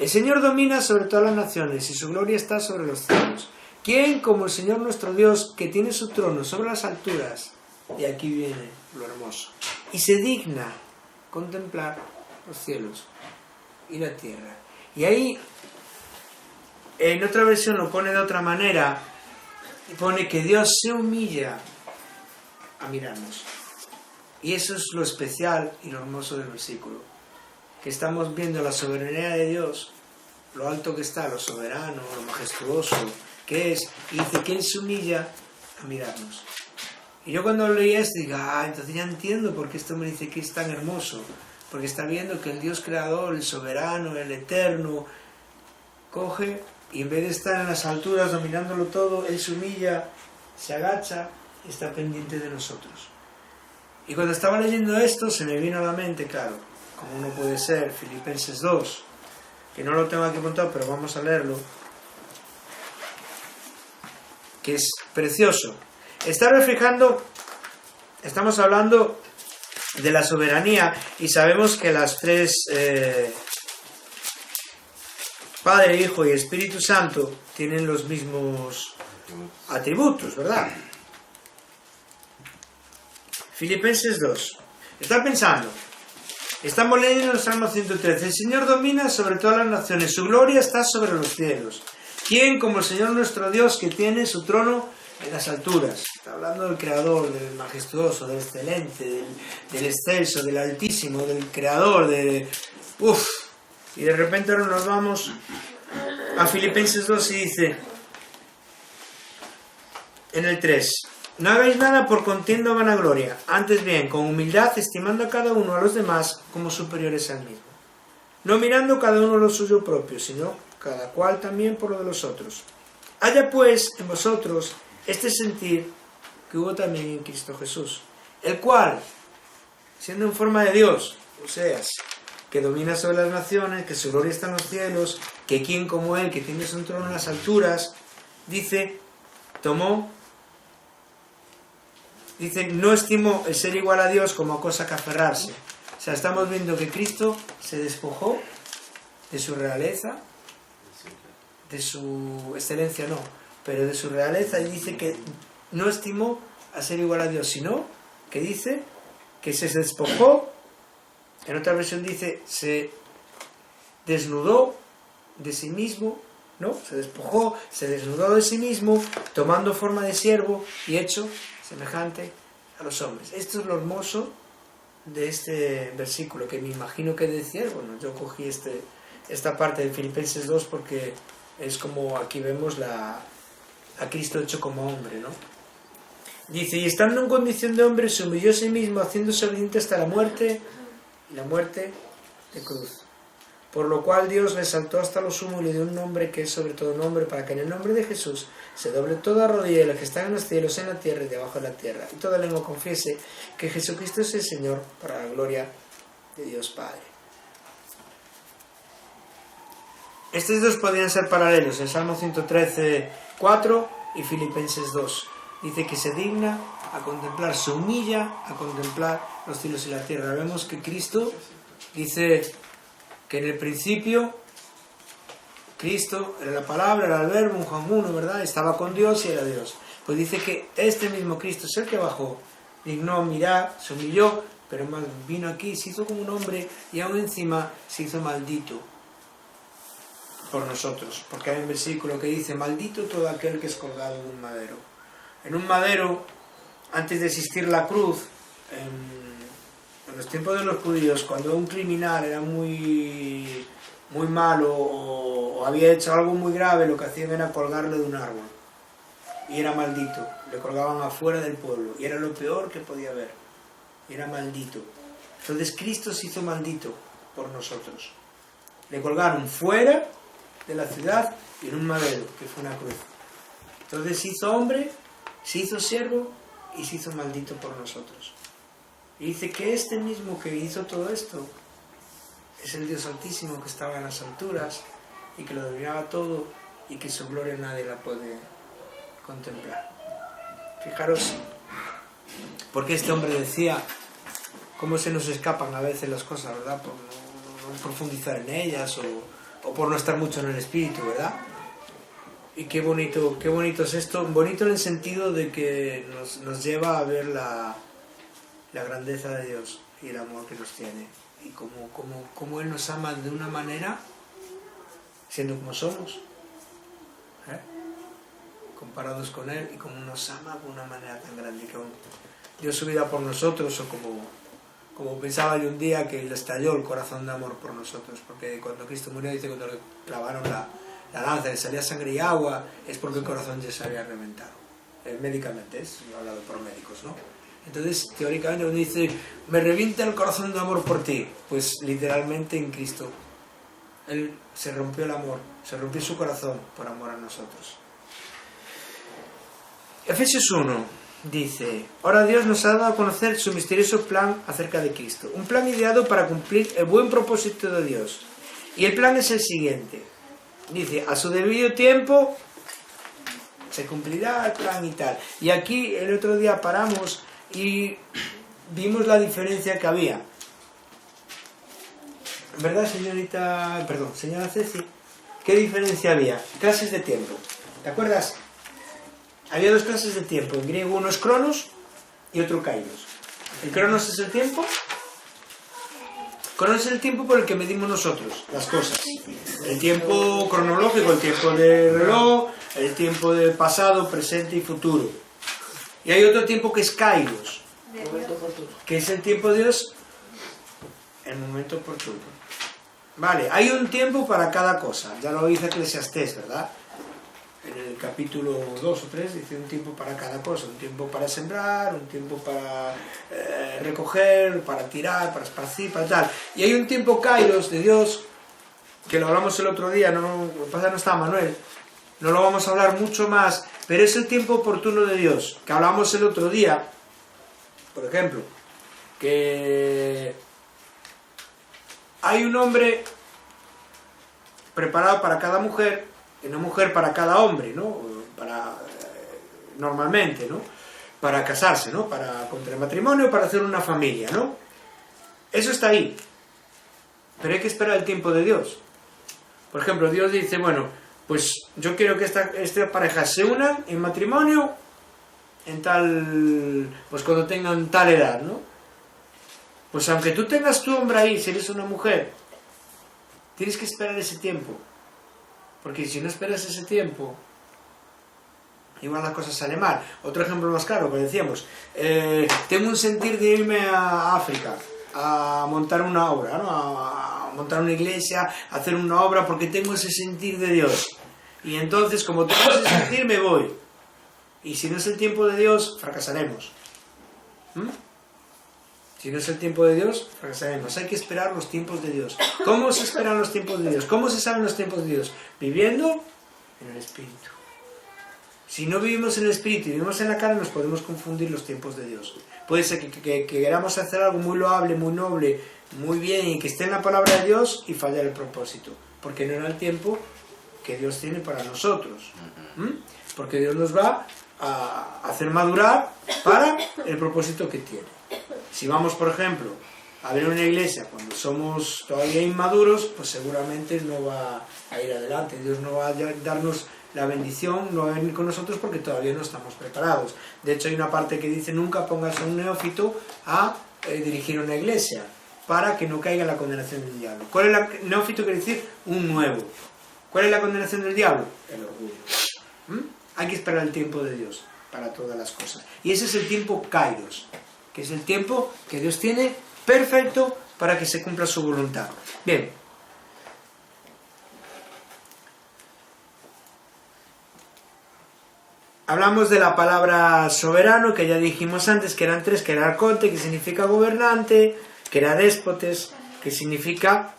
Speaker 1: El Señor domina sobre todas las naciones y su gloria está sobre los cielos. ¿Quién como el Señor nuestro Dios, que tiene su trono sobre las alturas? Y aquí viene lo hermoso. Y se digna contemplar los cielos y la tierra. Y ahí, en otra versión lo pone de otra manera, y pone que Dios se humilla a mirarnos. Y eso es lo especial y lo hermoso del versículo. Que estamos viendo la soberanía de Dios, lo alto que está, lo soberano, lo majestuoso que es, y dice que Él se humilla a mirarnos. Y yo cuando leí esto digo, entonces ya entiendo por qué esto me dice que es tan hermoso, porque está viendo que el Dios creador, el soberano, el eterno, coge y en vez de estar en las alturas dominándolo todo, Él se humilla, se agacha y está pendiente de nosotros. Y cuando estaba leyendo esto se me vino a la mente, claro, como uno puede ser, Filipenses 2, que no lo tengo aquí apuntado, pero vamos a leerlo, que es precioso. Está reflejando, estamos hablando de la soberanía, y sabemos que las tres, Padre, Hijo y Espíritu Santo, tienen los mismos atributos, ¿verdad? Filipenses 2. Está pensando. Estamos leyendo el Salmo 113. El Señor domina sobre todas las naciones. Su gloria está sobre los cielos. ¿Quién como el Señor nuestro Dios, que tiene su trono en las alturas? Está hablando del Creador, del majestuoso, del excelente, del excelso, del altísimo, del Creador, de... Uf. Y de repente ahora nos vamos a Filipenses 2 y dice en el 3: no hagáis nada por contienda o vanagloria, antes bien, con humildad, estimando a cada uno a los demás como superiores al mismo, no mirando cada uno lo suyo propio, sino cada cual también por lo de los otros. Haya pues en vosotros este sentir que hubo también en Cristo Jesús, el cual, siendo en forma de Dios, o sea, que domina sobre las naciones, que su gloria está en los cielos, que quien como Él, que tiene su trono en las alturas, dice, no estimó el ser igual a Dios como a cosa que aferrarse. O sea, estamos viendo que Cristo se despojó de su realeza, de su excelencia no, pero de su realeza, y dice que no estimó a ser igual a Dios, sino que dice que se despojó. En otra versión dice, se desnudó de sí mismo, ¿no? Se despojó, se desnudó de sí mismo, tomando forma de siervo y hecho semejante a los hombres. Esto es lo hermoso de este versículo, que me imagino que es de siervo, ¿no? Yo cogí esta parte de Filipenses 2 porque es como aquí vemos a Cristo hecho como hombre, ¿no? Dice, y estando en condición de hombre, se humilló a sí mismo, haciéndose obediente hasta la muerte, y la muerte de cruz. Por lo cual Dios le exaltó hasta lo sumo y le dio un nombre que es sobre todo nombre, para que en el nombre de Jesús se doble toda rodilla de los que están en los cielos, en la tierra y debajo de la tierra, y toda lengua confiese que Jesucristo es el Señor, para la gloria de Dios Padre. Estos dos podrían ser paralelos, el Salmo 113, 4 y Filipenses 2. Dice que se digna a contemplar, se humilla a contemplar los cielos y la tierra. Vemos que Cristo dice que en el principio Cristo era la palabra, era el verbo, un Juan 1, ¿verdad? Estaba con Dios y era Dios. Pues dice que este mismo Cristo es el que bajó, dignó mirar, se humilló, pero más vino aquí, se hizo como un hombre y aún encima se hizo maldito por nosotros. Porque hay un versículo que dice, maldito todo aquel que es colgado en un madero. En un madero, antes de existir la cruz, en los tiempos de los judíos, cuando un criminal era muy malo o había hecho algo muy grave, lo que hacían era colgarle de un árbol. Y era maldito. Le colgaban afuera del pueblo. Y era lo peor que podía haber. Era maldito. Entonces Cristo se hizo maldito por nosotros. Le colgaron fuera de la ciudad y en un madero, que fue una cruz. Entonces se hizo hombre, se hizo siervo y se hizo maldito por nosotros. Y dice que este mismo que hizo todo esto es el Dios Altísimo, que estaba en las alturas y que lo dominaba todo y que su gloria nadie la puede contemplar. Fijaros, porque este hombre decía cómo se nos escapan a veces las cosas, ¿verdad? Por no profundizar en ellas o por no estar mucho en el espíritu, ¿verdad? Y qué bonito es esto, bonito en el sentido de que nos lleva a ver la grandeza de Dios y el amor que nos tiene, y cómo Él nos ama de una manera, siendo como somos, comparados con Él, y cómo nos ama de una manera tan grande, que dio su vida por nosotros, o como pensaba yo un día, que le estalló el corazón de amor por nosotros, porque cuando Cristo murió, dice, cuando le clavaron la lanza, le salía sangre y agua, es porque el corazón ya se había reventado, médicamente, es hablado por médicos, ¿no? Entonces, teóricamente, cuando dice, me revienta el corazón de amor por ti, pues literalmente en Cristo, Él se rompió el amor, se rompió su corazón por amor a nosotros. Efesios 1 dice, ahora Dios nos ha dado a conocer su misterioso plan acerca de Cristo, un plan ideado para cumplir el buen propósito de Dios. Y el plan es el siguiente, dice, a su debido tiempo se cumplirá el plan y tal. Y aquí el otro día paramos y vimos la diferencia que había. ¿Verdad, señorita? Perdón, señora Ceci. ¿Qué diferencia había? Clases de tiempo. ¿Te acuerdas? Había dos clases de tiempo. En griego uno es cronos y otro kairos. El cronos es el tiempo. Cronos es el tiempo por el que medimos nosotros las cosas. El tiempo cronológico, el tiempo de reloj, el tiempo de pasado, presente y futuro. Y hay otro tiempo que es kairos, que es el tiempo de Dios, el momento oportuno. Vale, hay un tiempo para cada cosa. Ya lo dice Eclesiastés, ¿verdad? En el capítulo 2 o 3 dice un tiempo para cada cosa. Un tiempo para sembrar, un tiempo para recoger, para tirar, para esparcir, para tal. Y hay un tiempo kairos de Dios, que lo hablamos el otro día, no está Manuel, no lo vamos a hablar mucho más, pero es el tiempo oportuno de Dios, que hablamos el otro día, por ejemplo, que hay un hombre preparado para cada mujer, y una mujer para cada hombre, ¿no? Normalmente, ¿no? Para casarse, ¿no? Para contraer matrimonio, para hacer una familia, ¿no? Eso está ahí. Pero hay que esperar el tiempo de Dios. Por ejemplo, Dios dice, bueno, pues yo quiero que esta pareja se unan en matrimonio en tal, pues cuando tengan tal edad, ¿no? Pues aunque tú tengas tu hombre ahí, si eres una mujer, tienes que esperar ese tiempo. Porque si no esperas ese tiempo, igual la cosa sale mal. Otro ejemplo más claro, que decíamos, tengo un sentir de irme a África a montar una obra, ¿no? A montar una iglesia, a hacer una obra, porque tengo ese sentir de Dios. Y entonces, como tengo ese sentir, me voy. Y si no es el tiempo de Dios, fracasaremos. Si no es el tiempo de Dios, fracasaremos. Hay que esperar los tiempos de Dios. ¿Cómo se esperan los tiempos de Dios? ¿Cómo se saben los tiempos de Dios? Viviendo en el Espíritu. Si no vivimos en el Espíritu y vivimos en la carne, nos podemos confundir los tiempos de Dios. Puede ser que queramos hacer algo muy loable, muy noble, muy bien, y que esté en la palabra de Dios y fallar el propósito. Porque no era el tiempo que Dios tiene para nosotros. Porque Dios nos va a hacer madurar para el propósito que tiene. Si vamos, por ejemplo, a ver una iglesia cuando somos todavía inmaduros, pues seguramente no va a ir adelante. Dios no va a darnos la bendición, no va a venir con nosotros porque todavía no estamos preparados. De hecho, hay una parte que dice, nunca pongas a un neófito a dirigir una iglesia, para que no caiga en la condenación del diablo. ¿Cuál es el neófito? Quiere decir un nuevo. ¿Cuál es la condenación del diablo? El orgullo. Hay que esperar el tiempo de Dios para todas las cosas. Y ese es el tiempo kairos, que es el tiempo que Dios tiene perfecto para que se cumpla su voluntad. Bien. Hablamos de la palabra soberano, que ya dijimos antes que eran tres, que era arconte, que significa gobernante, que era déspotes, que significa...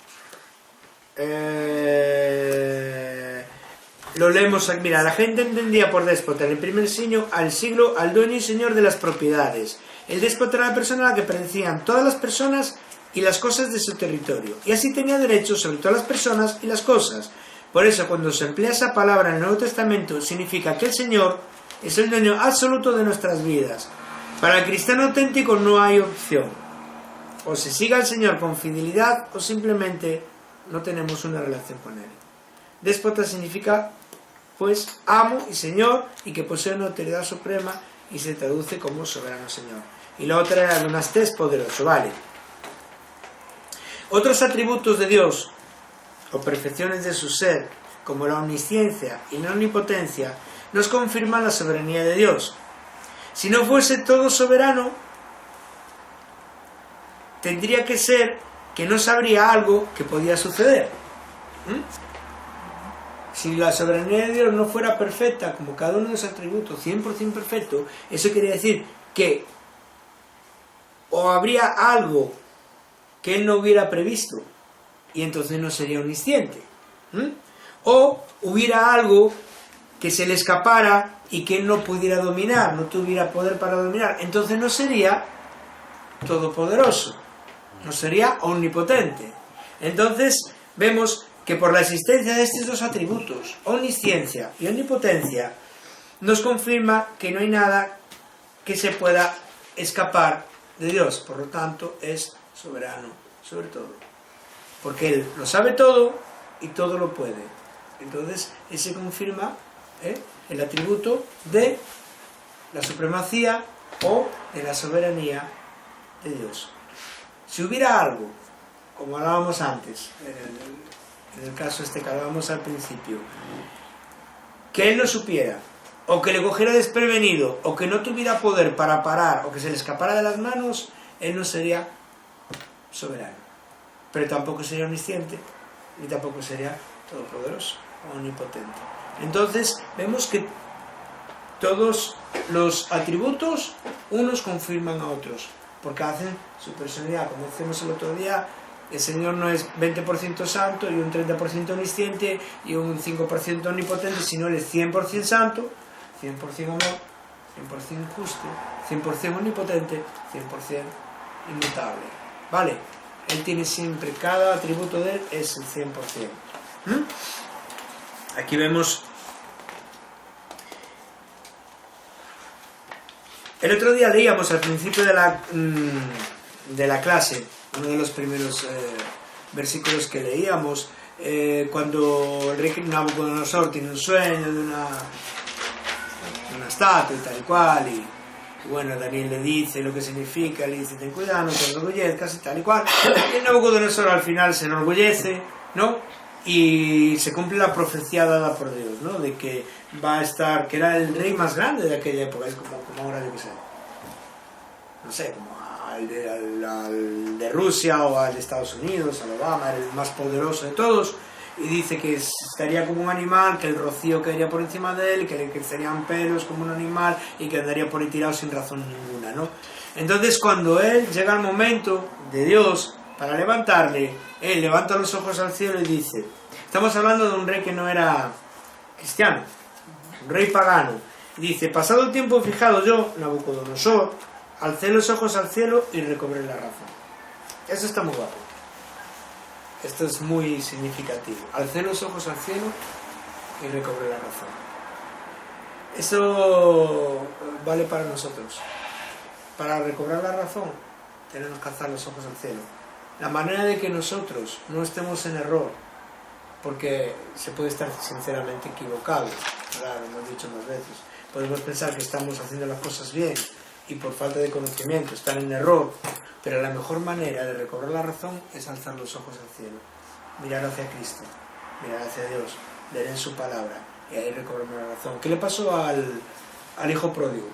Speaker 1: Lo leemos aquí. Mira, la gente entendía por déspota en el primer siglo al dueño y señor de las propiedades. El déspota era la persona a la que pertenecían todas las personas y las cosas de su territorio, y así tenía derechos sobre todas las personas y las cosas. Por eso, cuando se emplea esa palabra en el Nuevo Testamento, significa que el Señor es el dueño absoluto de nuestras vidas. Para el cristiano auténtico no hay opción. O se sigue al Señor con fidelidad, o simplemente no tenemos una relación con Él. Déspota significa, pues, amo y Señor, y que posee una autoridad suprema, y se traduce como soberano Señor. Y la otra era Dunastés, poderoso, vale. Otros atributos de Dios, o perfecciones de su ser, como la omnisciencia y la omnipotencia, nos confirman la soberanía de Dios. Si no fuese todo soberano, tendría que ser que no sabría algo que podía suceder. Si la soberanía de Dios no fuera perfecta, como cada uno de los atributos, 100% perfecto, eso quiere decir que o habría algo que Él no hubiera previsto, y entonces no sería omnisciente. O hubiera algo que se le escapara y que Él no pudiera dominar, no tuviera poder para dominar, entonces no sería todopoderoso, no sería omnipotente. Entonces vemos que por la existencia de estos dos atributos, omnisciencia y omnipotencia, nos confirma que no hay nada que se pueda escapar de Dios, por lo tanto es soberano sobre todo, porque Él lo sabe todo y todo lo puede. Entonces ese confirma el atributo de la supremacía o de la soberanía de Dios. Si hubiera algo, como hablábamos antes, en el caso este que hablábamos al principio, que Él no supiera, o que le cogiera desprevenido, o que no tuviera poder para parar, o que se le escapara de las manos, Él no sería soberano. Pero tampoco sería omnisciente, ni tampoco sería todopoderoso, omnipotente. Entonces, vemos que todos los atributos, unos confirman a otros, porque hacen su personalidad. Como decimos el otro día, el Señor no es 20% santo y un 30% omnisciente y un 5% omnipotente, sino Él es 100% santo, 100% amor, 100% justo, 100% omnipotente, 100% inmutable. ¿Vale? Él tiene siempre, cada atributo de Él es el 100%. Aquí vemos... El otro día leíamos al principio de la clase, uno de los primeros versículos que leíamos, cuando el rey Nabucodonosor tiene un sueño de una estatua y tal y cual, y bueno, Daniel le dice lo que significa, le dice ten cuidado, no te enorgullezcas y tal y cual, y el Nabucodonosor al final se enorgullece, ¿no? Y se cumple la profecía dada por Dios, ¿no? De que va a estar, que era el rey más grande de aquella época, es como ahora, yo que sé, no sé, como al de Rusia o al de Estados Unidos, al Obama, era el más poderoso de todos, y dice que estaría como un animal, que el rocío caería por encima de él, que le crecerían pelos como un animal y que andaría por ahí tirado sin razón ninguna, ¿no? Entonces cuando él llega al momento de Dios para levantarle, él levanta los ojos al cielo y dice, estamos hablando de un rey que no era cristiano, un rey pagano, y dice, pasado el tiempo fijado yo, Nabucodonosor, alcé los ojos al cielo y recobré la razón. Eso está muy guapo. Esto es muy significativo. Alcé los ojos al cielo y recobré la razón. Eso vale para nosotros. Para recobrar la razón tenemos que alzar los ojos al cielo. La manera de que nosotros no estemos en error, porque se puede estar sinceramente equivocado, claro, lo hemos dicho más veces, podemos pensar que estamos haciendo las cosas bien y por falta de conocimiento estar en error, pero la mejor manera de recobrar la razón es alzar los ojos al cielo, mirar hacia Cristo, mirar hacia Dios, leer en su palabra y ahí recobramos la razón. ¿Qué le pasó al hijo pródigo?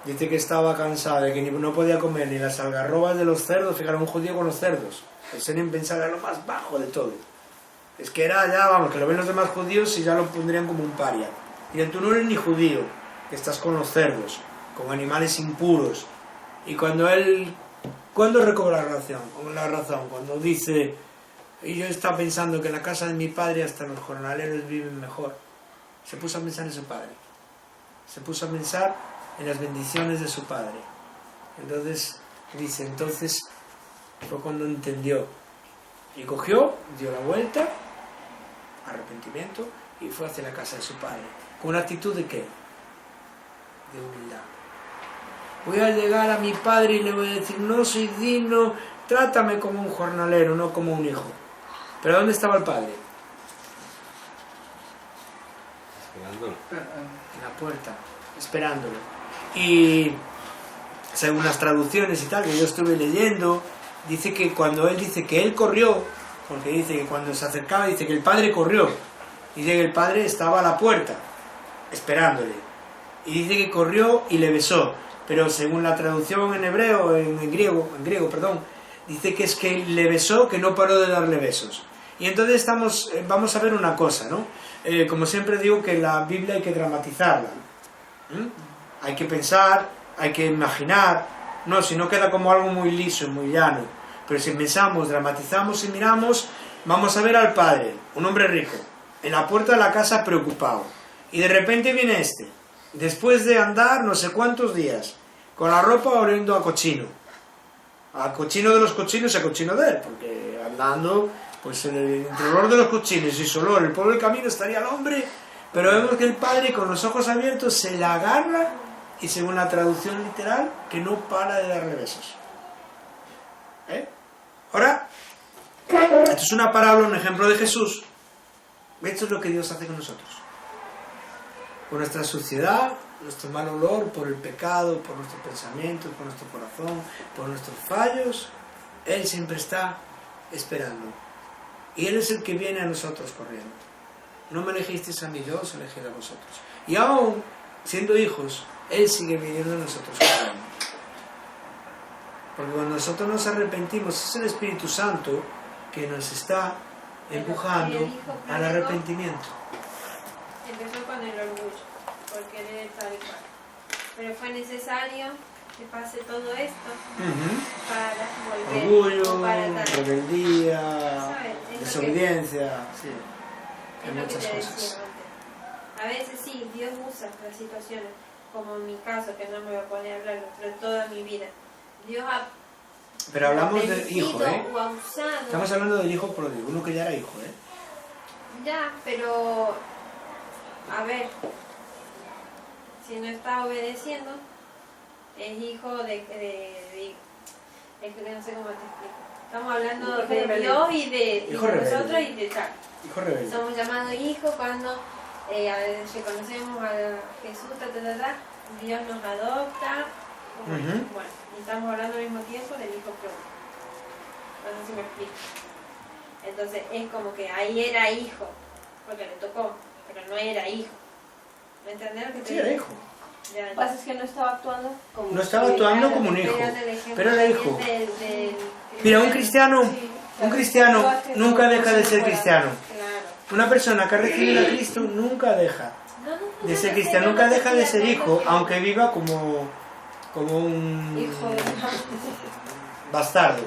Speaker 1: Dice que estaba cansado de que no podía comer ni las algarrobas de los cerdos. Fijaros, un judío con los cerdos, el ser en pensar era lo más bajo de todo. Es que era ya, vamos, que lo ven los demás judíos y ya lo pondrían como un paria. Y tú no eres ni judío, que estás con los cerdos, con animales impuros. Y cuando recobra la razón, cuando dice, y yo estaba pensando que en la casa de mi padre hasta los jornaleros viven mejor, se puso a pensar en su padre, se puso a pensar en las bendiciones de su padre. Entonces fue cuando entendió y cogió, dio la vuelta, arrepentimiento, y fue hacia la casa de su padre, con una actitud de ¿qué? De humildad. Voy a llegar a mi padre y le voy a decir, no soy digno, trátame como un jornalero, no como un hijo. Pero ¿dónde estaba el padre?
Speaker 2: Esperándolo.
Speaker 1: En la puerta, esperándolo. Y según las traducciones y tal que yo estuve leyendo, dice que cuando él dice que él corrió, porque dice que cuando se acercaba, dice que el padre corrió, dice que el padre estaba a la puerta esperándole, y dice que corrió y le besó, pero según la traducción en hebreo, en griego, dice que es que le besó, que no paró de darle besos. Y entonces vamos a ver una cosa, ¿no? Como siempre digo, que la Biblia hay que dramatizarla, hay que pensar, hay que imaginar, no, si no queda como algo muy liso y muy llano. Pero si pensamos, dramatizamos y miramos, vamos a ver al padre, un hombre rico, en la puerta de la casa preocupado, y de repente viene después de andar no sé cuántos días, con la ropa oliendo a cochino de los cochinos y a cochino de él, porque andando, pues entre el olor de los cochinos y su olor, el polvo del camino estaría el hombre, pero vemos que el padre con los ojos abiertos se la agarra y según la traducción literal, que no para de darle besos. Ahora, esto es una parábola, un ejemplo de Jesús. Esto es lo que Dios hace con nosotros. Por nuestra suciedad, nuestro mal olor, por el pecado, por nuestros pensamientos, por nuestro corazón, por nuestros fallos, Él siempre está esperando. Y Él es el que viene a nosotros corriendo. No me elegisteis a mí, yo os elegí a vosotros. Y aún, siendo hijos, Él sigue viniendo a nosotros corriendo. Porque cuando nosotros nos arrepentimos, es el Espíritu Santo que nos está empujando al arrepentimiento.
Speaker 4: Empezó con el orgullo, por querer tal y cual. Pero fue necesario que pase todo esto para volver.
Speaker 1: Orgullo,
Speaker 4: o para tal.
Speaker 1: rebeldía,
Speaker 4: ¿Sabes? Es
Speaker 1: desobediencia, sí.
Speaker 4: Es
Speaker 1: Hay
Speaker 4: lo que
Speaker 1: muchas
Speaker 4: te
Speaker 1: cosas.
Speaker 4: decía antes. A veces sí, Dios usa las situaciones, como en mi caso, que no me voy a poner a hablar, pero toda mi vida. Dios ha
Speaker 1: Pero hablamos del
Speaker 4: bendecido
Speaker 1: hijo,
Speaker 4: o ha usado.
Speaker 1: Estamos hablando del hijo pródigo, uno que ya era hijo,
Speaker 4: Ya, pero a ver, si no está obedeciendo, es hijo de es que no sé cómo te explico. Estamos hablando
Speaker 5: Hijo
Speaker 4: de
Speaker 5: rebelde.
Speaker 4: Dios y de
Speaker 1: Hijo rebelde.
Speaker 4: nosotros y de tal.
Speaker 1: Hijo rebelde.
Speaker 4: Somos llamados hijos cuando reconocemos a Jesús, Dios nos adopta. Bueno, y estamos hablando al mismo tiempo del hijo pródigo. No sé si me explico. Entonces es como que ahí era hijo, porque le tocó, pero no era hijo. ¿Me entendés lo que te
Speaker 1: Sí,
Speaker 4: digo?
Speaker 1: era hijo.
Speaker 4: Ya,
Speaker 5: Lo que pasa es que no estaba actuando como...
Speaker 1: No estaba actuando como un hijo, pero era hijo. Mira, un cristiano nunca deja de ser cristiano.
Speaker 4: Claro.
Speaker 1: Una persona que ha recibido a Cristo nunca deja de ser cristiano, nunca deja de ser hijo, aunque viva como un
Speaker 5: Hijo de...
Speaker 1: bastardo,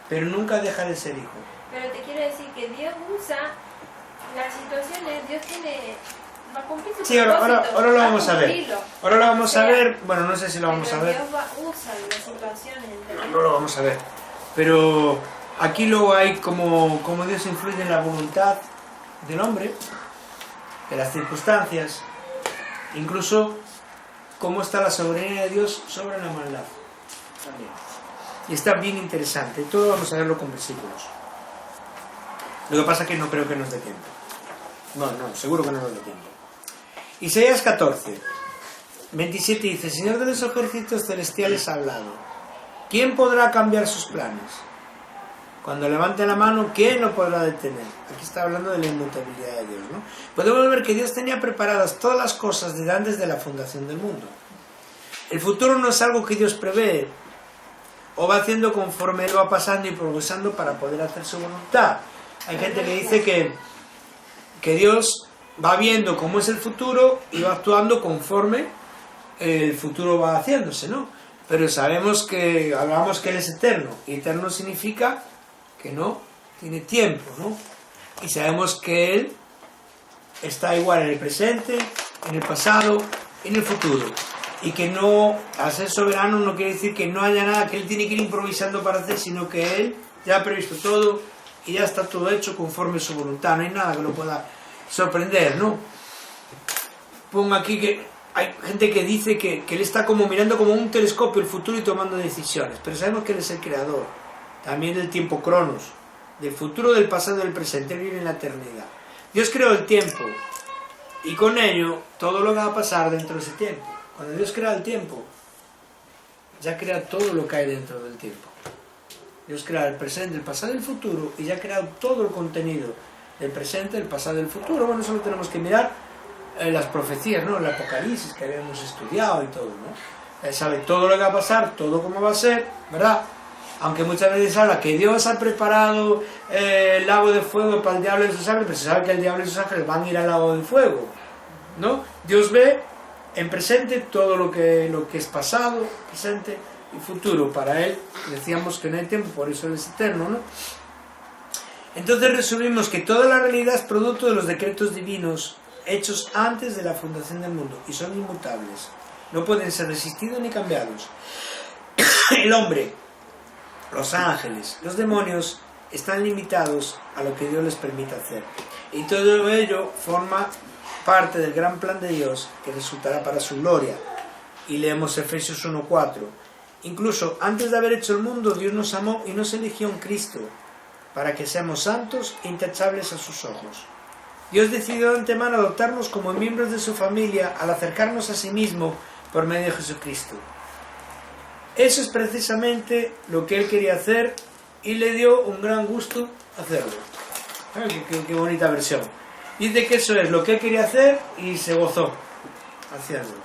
Speaker 1: pero nunca deja de ser hijo.
Speaker 4: Pero te quiero decir que Dios usa las situaciones, Dios va a cumplir su
Speaker 1: Sí, ahora
Speaker 4: propósito,
Speaker 1: lo
Speaker 4: va
Speaker 1: vamos a ver.
Speaker 4: cumplirlo.
Speaker 1: Ahora lo vamos a
Speaker 4: O sea,
Speaker 1: ver, bueno, no sé si lo vamos a
Speaker 4: Pero
Speaker 1: ver.
Speaker 4: Dios usa las situaciones, ¿entendés?
Speaker 1: No lo vamos a ver. Pero aquí luego hay como Dios influye en la voluntad del hombre, de las circunstancias, incluso cómo está la soberanía de Dios sobre la maldad. También. Y está bien interesante. Todo vamos a verlo con versículos. Lo que pasa es que no creo que nos dé tiempo. No, seguro que no nos dé tiempo. Isaías 14, 27 dice: Señor de los ejércitos celestiales ha hablado. ¿Quién podrá cambiar sus planes? Cuando levante la mano, ¿quién lo podrá detener? Aquí está hablando de la inmutabilidad de Dios, ¿no? Podemos ver que Dios tenía preparadas todas las cosas desde antes de la fundación del mundo. El futuro no es algo que Dios prevé o va haciendo conforme Él va pasando y progresando para poder hacer su voluntad. Hay gente que dice que Dios va viendo cómo es el futuro y va actuando conforme el futuro va haciéndose, ¿no? Pero hablábamos que Él es eterno, y eterno significa que no tiene tiempo, ¿no? Y sabemos que Él está igual en el presente, en el pasado, en el futuro. Y que no, al ser soberano no quiere decir que no haya nada que Él tiene que ir improvisando para hacer, sino que Él ya ha previsto todo y ya está todo hecho conforme a su voluntad. No hay nada que lo pueda sorprender, ¿no? Pongo aquí que hay gente que dice que Él está como mirando como un telescopio el futuro y tomando decisiones, pero sabemos que Él es el creador, también del tiempo cronos, del futuro, del pasado y del presente. Él vive en la eternidad. Dios creó el tiempo y con ello todo lo que va a pasar dentro de ese tiempo. Cuando Dios crea el tiempo, ya crea todo lo que hay dentro del tiempo. Dios crea el presente, el pasado y el futuro, y ya ha creado todo el contenido del presente, el pasado y el futuro. Bueno, solo tenemos que mirar las profecías, ¿no? El Apocalipsis que habíamos estudiado y todo, ¿no? Él sabe todo lo que va a pasar, todo cómo va a ser, ¿verdad? Aunque muchas veces habla que Dios ha preparado el lago de fuego para el diablo y sus ángeles, pero se sabe que el diablo y sus ángeles van a ir al lago de fuego, ¿no? Dios ve en presente todo lo que es pasado, presente y futuro. Para Él decíamos que no hay tiempo, por eso Él es eterno, ¿no? Entonces resumimos que toda la realidad es producto de los decretos divinos hechos antes de la fundación del mundo y son inmutables, no pueden ser resistidos ni cambiados. El hombre, los ángeles, los demonios están limitados a lo que Dios les permite hacer, y todo ello forma parte del gran plan de Dios que resultará para su gloria. Y leemos Efesios 1:4. Incluso antes de haber hecho el mundo, Dios nos amó y nos eligió en Cristo, para que seamos santos e intachables a sus ojos. Dios decidió de antemano adoptarnos como miembros de su familia al acercarnos a sí mismo por medio de Jesucristo. Eso es precisamente lo que Él quería hacer y le dio un gran gusto hacerlo. Qué bonita versión. Dice que eso es lo que Él quería hacer y se gozó haciéndolo.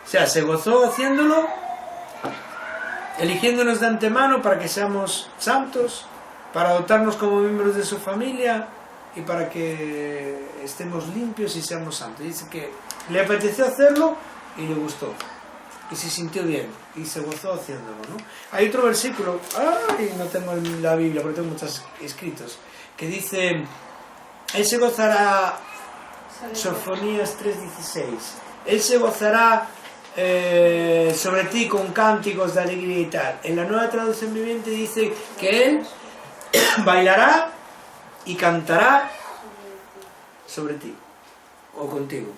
Speaker 1: O sea, se gozó haciéndolo, eligiéndonos de antemano para que seamos santos, para adoptarnos como miembros de su familia y para que estemos limpios y seamos santos. Dice que le apeteció hacerlo y le gustó y se sintió bien y se gozó haciéndolo, ¿no? Hay otro versículo, no tengo la Biblia porque tengo muchos escritos, que dice, Él se gozará, Sofonías 3:16, Él se gozará sobre ti con cánticos de alegría y tal. En la Nueva Traducción Viviente dice que Él bailará y cantará sobre ti o contigo.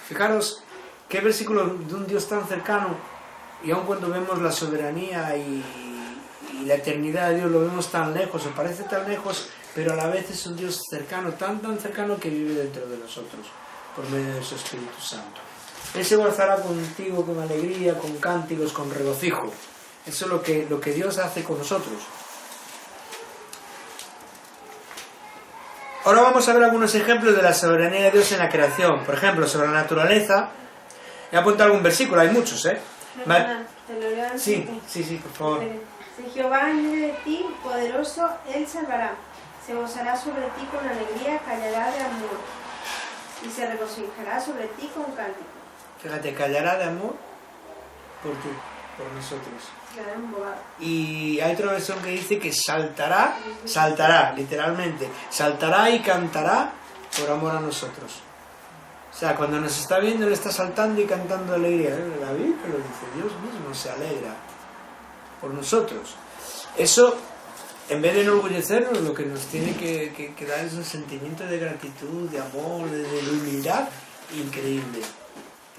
Speaker 1: Fijaros qué versículo de un Dios tan cercano, y aun cuando vemos la soberanía y la eternidad de Dios, lo vemos tan lejos, o parece tan lejos, pero a la vez es un Dios cercano, tan cercano que vive dentro de nosotros por medio de su Espíritu Santo. Él se gozará contigo con alegría, con cánticos, con regocijo. Eso es lo que Dios hace con nosotros. Ahora vamos a ver algunos ejemplos de la soberanía de Dios en la creación. Por ejemplo, sobre la naturaleza. He apuntado algún versículo, hay muchos, ¿eh?
Speaker 6: Perdona, te lo leo antes.
Speaker 1: Sí, por favor.
Speaker 6: Si Jehová en medio de ti, poderoso, Él salvará. Se gozará sobre ti con alegría, callará de amor. Y se regocijará sobre ti con cántico.
Speaker 1: Fíjate, callará de amor por ti, por nosotros.
Speaker 6: Quedará embobado.
Speaker 1: Y hay otra versión que dice que saltará, literalmente, saltará y cantará por amor a nosotros. O sea, cuando nos está viendo, Él está saltando y cantando de alegría. La Biblia lo dice, Dios mismo se alegra por nosotros. Eso, en vez de enorgullecernos, lo que nos tiene que dar es un sentimiento de gratitud, de amor, de humildad increíble.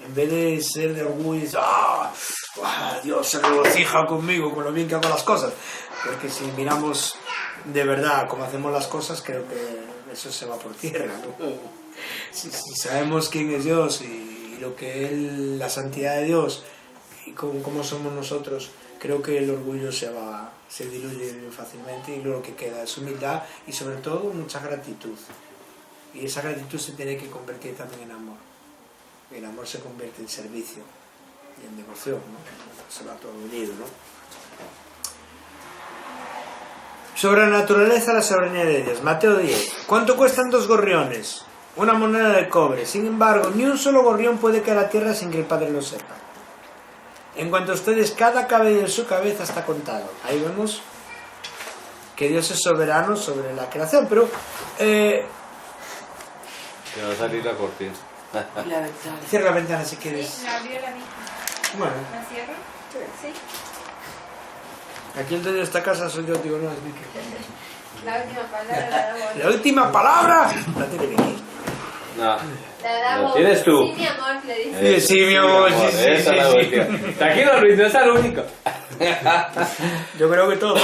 Speaker 1: En vez de ser de orgullo y decir, Dios se regocija conmigo, con lo bien que hago las cosas. Porque si miramos de verdad cómo hacemos las cosas, creo que eso se va por tierra, ¿no? Si sabemos quién es Dios y lo que Él, la santidad de Dios y cómo somos nosotros, creo que el orgullo se diluye fácilmente y lo que queda es humildad y sobre todo mucha gratitud. Y esa gratitud se tiene que convertir también en amor. El amor se convierte en servicio y en devoción, ¿no? Se va todo unido, ¿no? Sobre la naturaleza, la soberanía de Dios. Mateo 10. ¿Cuánto cuestan 2 gorriones? Una moneda de cobre. Sin embargo, ni un solo gorrión puede caer a la tierra sin que el Padre lo sepa. En cuanto a ustedes, cada cabello de su cabeza está contado. Ahí vemos que Dios es soberano sobre la creación, pero...
Speaker 2: Te va a salir la cortina.
Speaker 5: Y la ventana.
Speaker 1: Cierra la ventana si quieres.
Speaker 4: Sí, la abrió la misma.
Speaker 1: Bueno,
Speaker 4: ¿La cierro? Sí.
Speaker 1: aquí el dueño de esta casa soy yo, digo, no, es Vicky.
Speaker 4: La última palabra la damos.
Speaker 1: La última palabra la tiene Vicky.
Speaker 2: No.
Speaker 4: La damos.
Speaker 2: ¿Lo tienes tú?
Speaker 4: Sí, mi amor, le dice.
Speaker 1: Sí, mi amor, sí.
Speaker 2: Esa es la última. Tranquilo, Luis, no es la única.
Speaker 1: Yo creo que todo.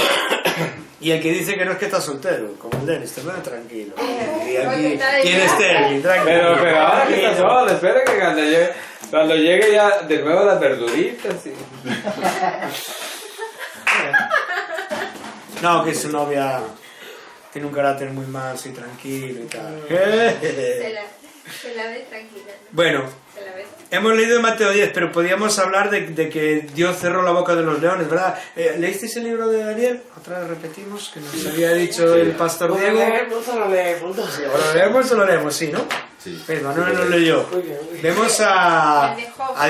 Speaker 1: Y el que dice que no es que está soltero, como el Denis, te pones tranquilo. Y aquí, ¿quién es Terry? Tranquilo.
Speaker 2: Pero ahora que está solo, espera que cuando llegue ya de nuevo las verduritas. Sí.
Speaker 1: No, que su novia tiene un carácter muy manso y tranquilo y tal.
Speaker 4: Se la ve tranquila.
Speaker 1: Bueno,
Speaker 4: Se la ve.
Speaker 1: hemos leído Mateo 10, pero podíamos hablar de que Dios cerró la boca de los leones, ¿verdad? ¿Leísteis el libro de Daniel? Otra vez repetimos, que nos había dicho el pastor Diego.
Speaker 5: ¿Lo leemos?
Speaker 1: ¿O lo leemos o lo leemos? Sí, ¿no?
Speaker 2: Sí.
Speaker 1: Pues Manuel lo leyó. Vemos a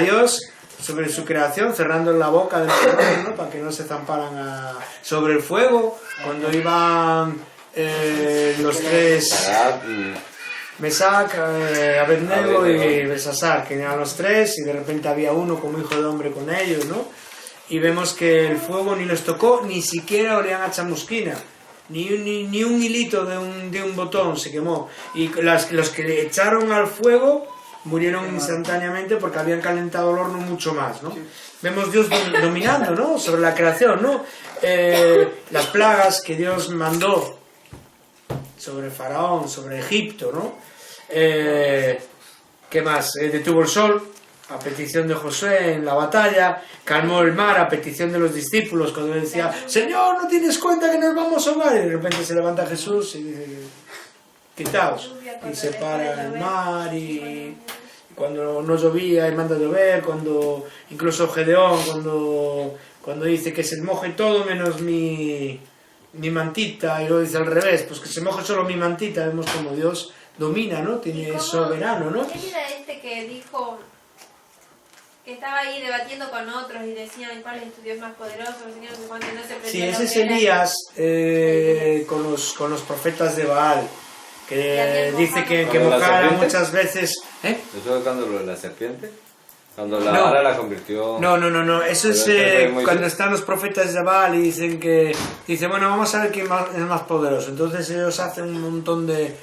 Speaker 1: Dios sobre su creación, cerrando la boca de los leones, ¿no? Para que no se zamparan sobre el fuego, cuando iban los tres... Mesac, Abednego y Belsasar, que eran los tres, y de repente había uno como hijo de hombre con ellos, ¿no? Y vemos que el fuego ni les tocó, ni siquiera olían a chamusquina, ni un hilito de un botón se quemó. Y los que le echaron al fuego murieron instantáneamente porque habían calentado el horno mucho más, ¿no? Vemos Dios dominando, ¿no? Sobre la creación, ¿no? Las plagas que Dios mandó sobre Faraón, sobre Egipto, ¿no? ¿Qué más? Detuvo el sol a petición de Josué en la batalla, calmó el mar a petición de los discípulos cuando decía, Señor, ¿no tienes cuenta que nos vamos a ahogar? Y de repente se levanta Jesús y dice, quitaos, y se para el mar, y cuando no llovía y manda a llover, cuando incluso Gedeón cuando dice que se moje todo menos mi mantita, y luego dice al revés, pues que se moje solo mi mantita. Vemos como Dios domina, ¿no? Es soberano, ¿no?
Speaker 4: ¿Quién era este que dijo que estaba ahí debatiendo con otros y decían cuál es tu Dios más poderoso? No sé cuánto, no se
Speaker 1: Sí,
Speaker 4: presentó
Speaker 1: ese es
Speaker 4: que era-
Speaker 1: Elías con los profetas de Baal, que dice que
Speaker 2: ¿Cuando la
Speaker 1: mojara
Speaker 2: serpiente?
Speaker 1: muchas veces...
Speaker 2: ¿Eso es cuando lo de la serpiente? Cuando la
Speaker 1: No.
Speaker 2: vara la convirtió...
Speaker 1: No, eso es
Speaker 2: Pero este fue Moisés.
Speaker 1: cuando están los profetas de Baal y dicen, bueno, vamos a ver quién es más poderoso. Entonces ellos hacen un montón de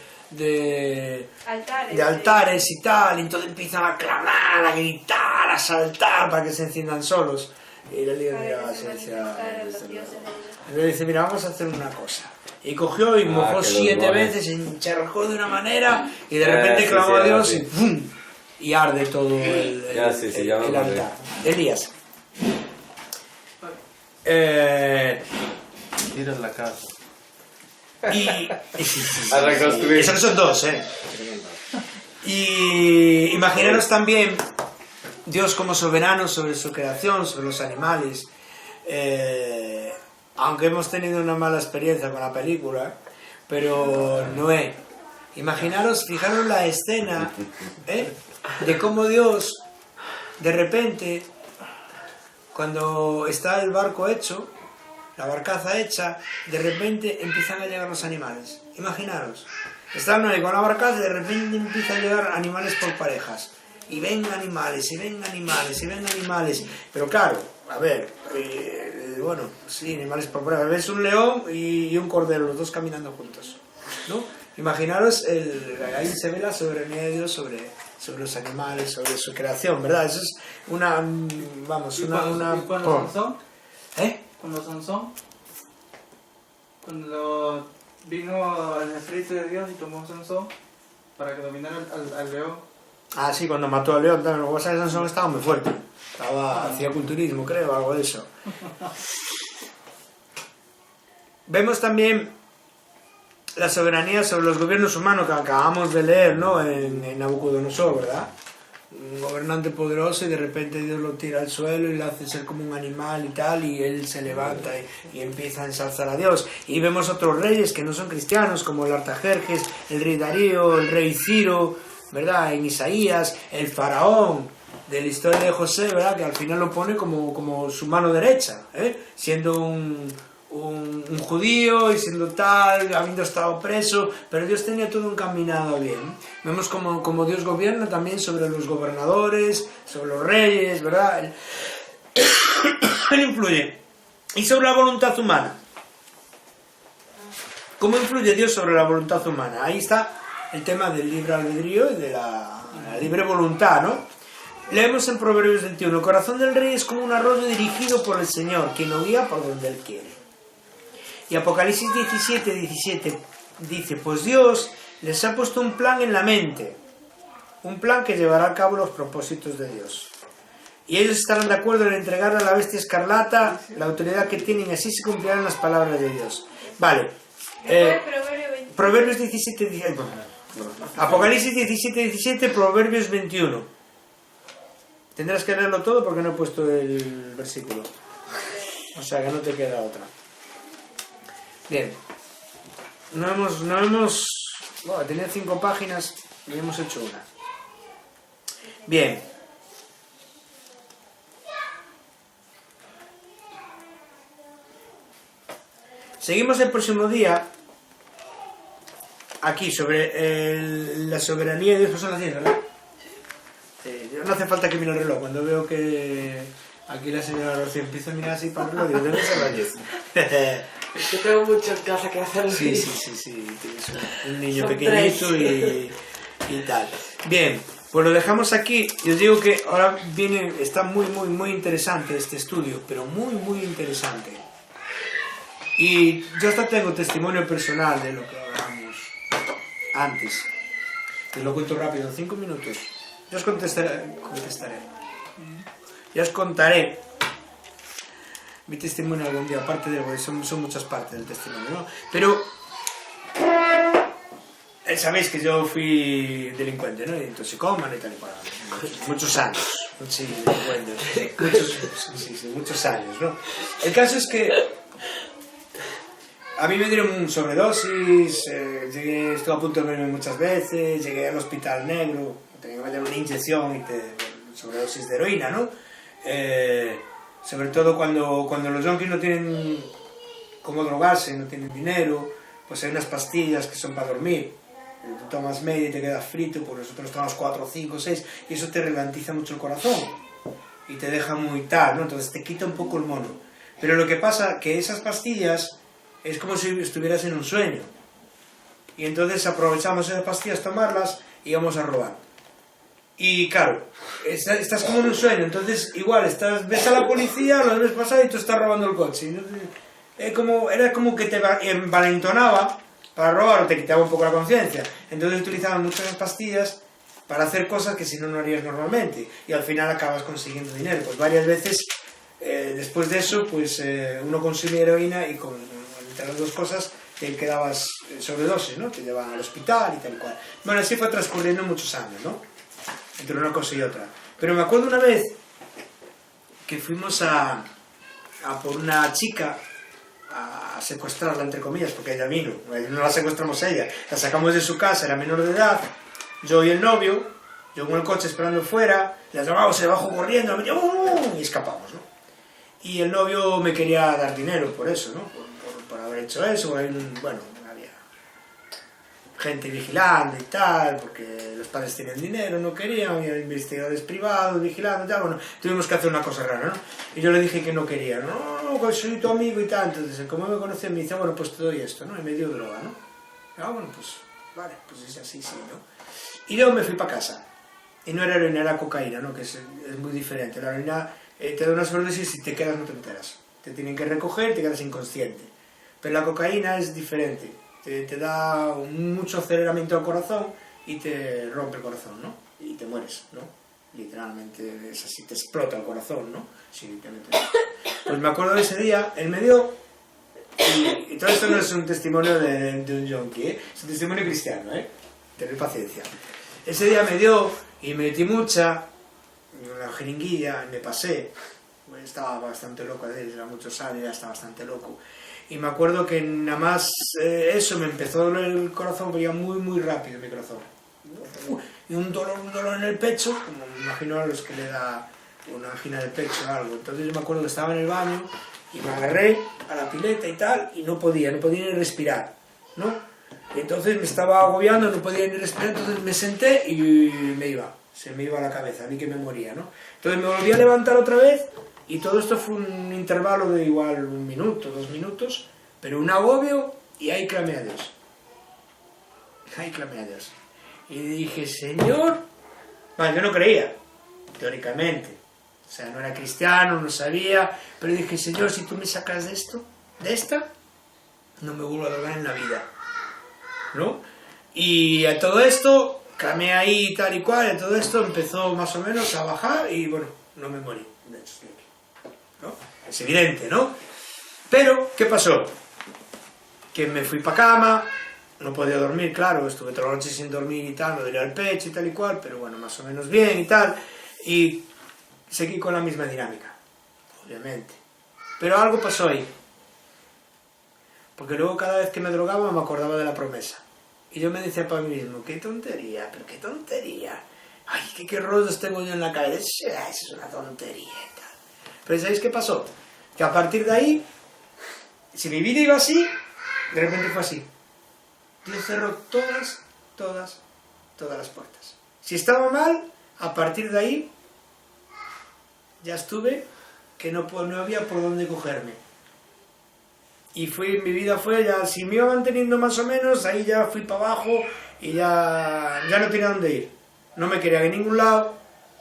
Speaker 1: altares y tal, y entonces empiezan a clamar, a gritar, a saltar para que se enciendan solos. Y el Elías
Speaker 4: Para que se
Speaker 1: decía,
Speaker 4: manifestaran los dioses de ellos.
Speaker 1: entonces dice, mira, vamos a hacer una cosa. Y cogió y mojó
Speaker 2: que los
Speaker 1: 7
Speaker 2: mojes.
Speaker 1: veces, se encharcó de una manera, y de
Speaker 2: Ah,
Speaker 1: repente
Speaker 2: sí,
Speaker 1: clamó
Speaker 2: sí,
Speaker 1: a Dios
Speaker 2: sí.
Speaker 1: y ¡pum! Y arde todo
Speaker 2: Ya, sí, sí, ya me
Speaker 1: el
Speaker 2: acordé.
Speaker 1: altar. Elías.
Speaker 3: Tiras la casa.
Speaker 2: A reconstruir.
Speaker 1: Esos son dos, Y imaginaros también Dios como soberano sobre su creación, sobre los animales. Aunque hemos tenido una mala experiencia con la película, pero Noé. Imaginaros, fijaros la escena de cómo Dios, de repente, cuando está el barco hecho, la barcaza hecha, de repente empiezan a llegar los animales. Imaginaros, está Noé con la barcaza y de repente empiezan a llegar animales por parejas. Y ven animales, y ven animales, y ven animales. Pero claro, a ver, bueno, sí, animales por parejas. Ves un león y un cordero, los dos caminando juntos, ¿no? Imaginaros, ahí se ve la soberanía de Dios sobre los animales, sobre su creación, ¿verdad? Eso es una, vamos, una...
Speaker 3: ¿Y cuando Sansón?
Speaker 1: ¿Eh?
Speaker 3: Cuando Sansón, cuando vino el espíritu de Dios y tomó a Sansón para que dominara al león.
Speaker 1: Ah, sí, cuando mató al león, también. Lo que pasa es que Sansón estaba muy fuerte. Hacía culturismo, creo, algo de eso. Vemos también la soberanía sobre los gobiernos humanos que acabamos de leer, ¿no? En Nabucodonosor, ¿verdad? Un gobernante poderoso y de repente Dios lo tira al suelo y lo hace ser como un animal y tal, y él se levanta y empieza a ensalzar a Dios. Y vemos otros reyes que no son cristianos, como el Artajerjes, el rey Darío, el rey Ciro, ¿verdad? En Isaías, el faraón de la historia de José, ¿verdad? Que al final lo pone como su mano derecha, siendo un judío y siendo tal, habiendo estado preso, pero Dios tenía todo encaminado bien. Vemos como Dios gobierna también sobre los gobernadores, sobre los reyes, ¿verdad? Él influye. Y sobre la voluntad humana. ¿Cómo influye Dios sobre la voluntad humana? Ahí está el tema del libre albedrío y de la libre voluntad, ¿no? Leemos en Proverbios 21, el corazón del rey es como un arroyo dirigido por el Señor, quien lo guía por donde Él quiere. Y Apocalipsis 17 dice, pues Dios les ha puesto un plan en la mente, un plan que llevará a cabo los propósitos de Dios. Y ellos estarán de acuerdo en entregarle a la bestia escarlata la autoridad que tienen, y así se cumplirán las palabras de Dios. Vale. Proverbios 17, Apocalipsis 17, Proverbios 21. Tendrás que leerlo todo porque no he puesto el versículo. O sea que no te queda otra. Bien. No hemos... Bueno, tenía 5 páginas y hemos hecho una. Bien. Seguimos el próximo día aquí sobre la soberanía de Dios. Pues son las 10, ¿verdad? No hace falta que mire el reloj. Cuando veo que aquí la señora Rocío empieza a mirar así para el reloj, digo, debe ser las 10.
Speaker 5: Es que tengo mucho en casa que hacer.
Speaker 1: Sí. Tienes un niño
Speaker 5: Son
Speaker 1: pequeñito y tal. Bien, Pues lo dejamos aquí. Y os digo que ahora viene, está muy interesante este estudio, pero muy interesante. Y yo hasta tengo testimonio personal de lo que hablamos antes. Te lo cuento rápido, en 5 minutos. Yo os contestaré. Ya os contaré mi testimonio algún día, aparte de lo son muchas partes del testimonio, ¿no? Pero sabéis que yo fui delincuente, ¿no? Y toxicómano y tal y cual. Muchos años. Sí, delincuente. Muchos años, ¿no? El caso es que a mí me dieron sobredosis, estuve a punto de morirme muchas veces, llegué al hospital negro, tenía que meter una inyección y sobredosis de heroína, ¿no? Sobre todo cuando los yonkis no tienen cómo drogarse, no tienen dinero, pues hay unas pastillas que son para dormir. Tú tomas media y te quedas frito, pues nosotros tomamos 4, 5, 6, y eso te ralentiza mucho el corazón y te deja muy tal, ¿no? Entonces te quita un poco el mono. Pero lo que pasa que esas pastillas es como si estuvieras en un sueño. Y entonces aprovechamos esas pastillas, tomarlas y íbamos a robar. Y claro, estás como en un sueño, entonces igual ves a la policía, lo ves pasar y tú estás robando el coche. Era como que te envalentonaba para robar o te quitaba un poco la conciencia. Entonces utilizaban muchas pastillas para hacer cosas que si no harías normalmente. Y al final acabas consiguiendo dinero. Pues varias veces, después de eso, pues uno consume heroína y entre las dos cosas te quedabas sobredosis, ¿no? Te llevaban al hospital y tal y cual. Bueno, así fue transcurriendo muchos años, ¿no? Entre una cosa y otra. Pero me acuerdo una vez que fuimos a por una chica a secuestrarla, entre comillas, porque ella vino. No la secuestramos a ella, la sacamos de su casa, era menor de edad, yo y el novio, yo con el coche esperando fuera, la llamamos, se bajó corriendo, y escapamos, ¿no? Y el novio me quería dar dinero por eso, ¿no? Por haber hecho eso. Bueno, había gente vigilando y tal, porque los padres tenían dinero, no querían, había investigadores privados vigilando y tal. Bueno, tuvimos que hacer una cosa rara, ¿no? Y yo le dije que no quería, no, que soy tu amigo y tal. Entonces, como me conocía, me dice, bueno, pues te doy esto, ¿no? Y me dio droga, ¿no? Y, bueno, pues, vale, pues es así, sí, ¿no? Y yo me fui para casa. Y no era heroína, era cocaína, ¿no? Que es muy diferente. La heroína te da una sobredosis y te quedas, no te enteras. Te tienen que recoger y te quedas inconsciente. Pero la cocaína es diferente. Te da mucho aceleramiento al corazón y te rompe el corazón, ¿no? Y te mueres, ¿no? Literalmente es así, te explota el corazón, ¿no? Si te metes. Pues me acuerdo de ese día, él me dio, y todo esto no es un testimonio de un yonki, ¿eh? Es un testimonio cristiano, ¿eh? Tener paciencia. Ese día me dio y me metí mucha, una jeringuilla, y me pasé. Estaba bastante loco, era muchos años, ya estaba bastante loco. Y me acuerdo que nada más eso me empezó a doler el corazón, pero iba muy rápido mi corazón. Y un dolor en el pecho, como me imagino a los que le da una angina del pecho o algo. Entonces yo me acuerdo que estaba en el baño y me agarré a la pileta y tal, y no podía ni respirar, ¿no? Y entonces me estaba agobiando, no podía ni respirar, entonces me senté y se me iba la cabeza, a mí que me moría, ¿no? Entonces me volví a levantar otra vez. Y todo esto fue un intervalo de igual 1 minuto, 2 minutos, pero un agobio, y ahí clamé a Dios. Y dije, Señor, bueno, yo no creía, teóricamente, o sea, no era cristiano, no sabía, pero dije, Señor, si tú me sacas de esto, de esta, no me vuelvo a drogar en la vida, ¿no? Y a todo esto, clamé ahí tal y cual, y todo esto empezó más o menos a bajar, y bueno, no me morí. ¿No? Es evidente, ¿no? Pero, ¿qué pasó? Que me fui para cama, no podía dormir, claro, estuve toda la noche sin dormir y tal, me dolía el pecho y tal y cual, pero bueno, más o menos bien y tal, y seguí con la misma dinámica, obviamente. Pero algo pasó ahí, porque luego cada vez que me drogaba me acordaba de la promesa, y yo me decía para mí mismo, qué tontería, pero qué tontería, ay, qué rollos tengo yo en la cabeza, eso es una tontería. Pero ¿sabéis qué pasó? Que a partir de ahí, si mi vida iba así, de repente fue así. Dios cerró todas las puertas. Si estaba mal, a partir de ahí, ya estuve, que no había por dónde cogerme. Y mi vida fue ya, si me iba manteniendo más o menos, ahí ya fui para abajo y ya no tenía dónde ir. no me querían en ningún lado,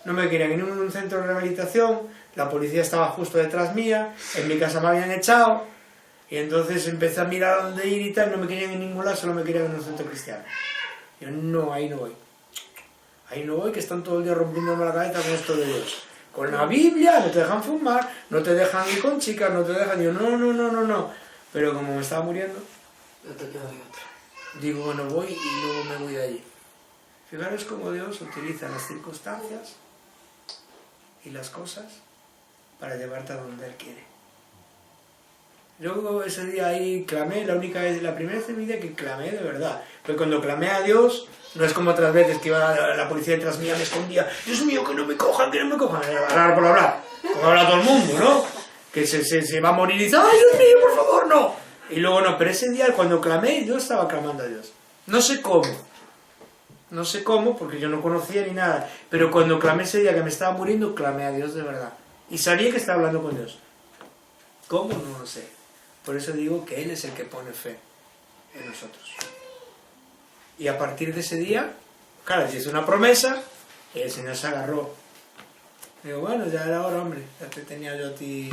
Speaker 1: no me querían en ningún centro de rehabilitación, la policía estaba justo detrás mía, en mi casa me habían echado, y entonces empecé a mirar a dónde ir y tal, no me querían en ningún lado, solo me querían en un centro cristiano. Yo, no, ahí no voy. Ahí no voy, que están todo el día rompiéndome la cabeza con esto de Dios. Con la Biblia, no te dejan fumar, no te dejan ir con chicas, no te dejan... Yo, no. Pero como me estaba muriendo,
Speaker 5: No te queda de otra.
Speaker 1: digo, bueno, voy y luego me voy de allí. Fijaros cómo Dios utiliza las circunstancias y las cosas para llevarte a donde Él quiere. Yo ese día ahí clamé, la primera vez en mi vida que clamé de verdad. Pero cuando clamé a Dios, no es como otras veces que iba la policía detrás mía, me escondía, Dios mío, que no me cojan, hablar por hablar, como habla todo el mundo, ¿no? Que se va a morir y dice, ay, Dios mío, por favor, no. Y luego no, pero ese día cuando clamé, yo estaba clamando a Dios. No sé cómo, porque yo no conocía ni nada, pero cuando clamé ese día que me estaba muriendo, clamé a Dios de verdad. Y sabía que estaba hablando con Dios. ¿Cómo? No lo sé. Por eso digo que Él es el que pone fe en nosotros. Y a partir de ese día, claro, si es una promesa, el Señor se agarró. Digo, bueno, ya era hora, hombre, ya te tenía yo a ti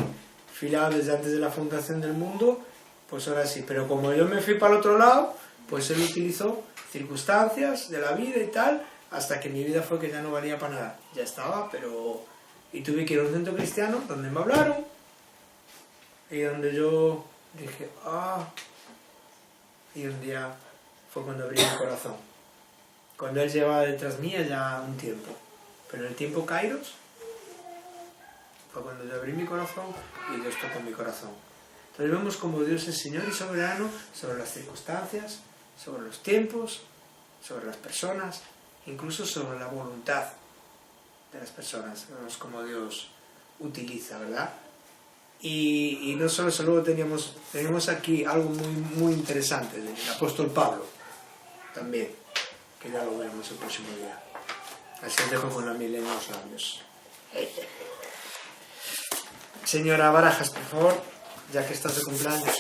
Speaker 1: filado desde antes de la fundación del mundo, pues ahora sí. Pero como yo me fui para el otro lado, pues Él utilizó circunstancias de la vida y tal, hasta que mi vida fue que ya no valía para nada. Ya estaba, pero... Y tuve que ir a un centro cristiano donde me hablaron y donde yo dije, y un día fue cuando abrí mi corazón. Cuando Él llevaba detrás mía ya un tiempo, pero el tiempo Kairos fue cuando yo abrí mi corazón y Dios tocó mi corazón. Entonces vemos como Dios es Señor y soberano sobre las circunstancias, sobre los tiempos, sobre las personas, incluso sobre la voluntad de las personas. Vemos como Dios utiliza, ¿verdad? Y no solo eso, luego tenemos aquí algo muy interesante del apóstol Pablo, también, que ya lo veremos el próximo día. Así os dejo con la miel en los labios. Señora Barajas, por favor, ya que estás de cumpleaños.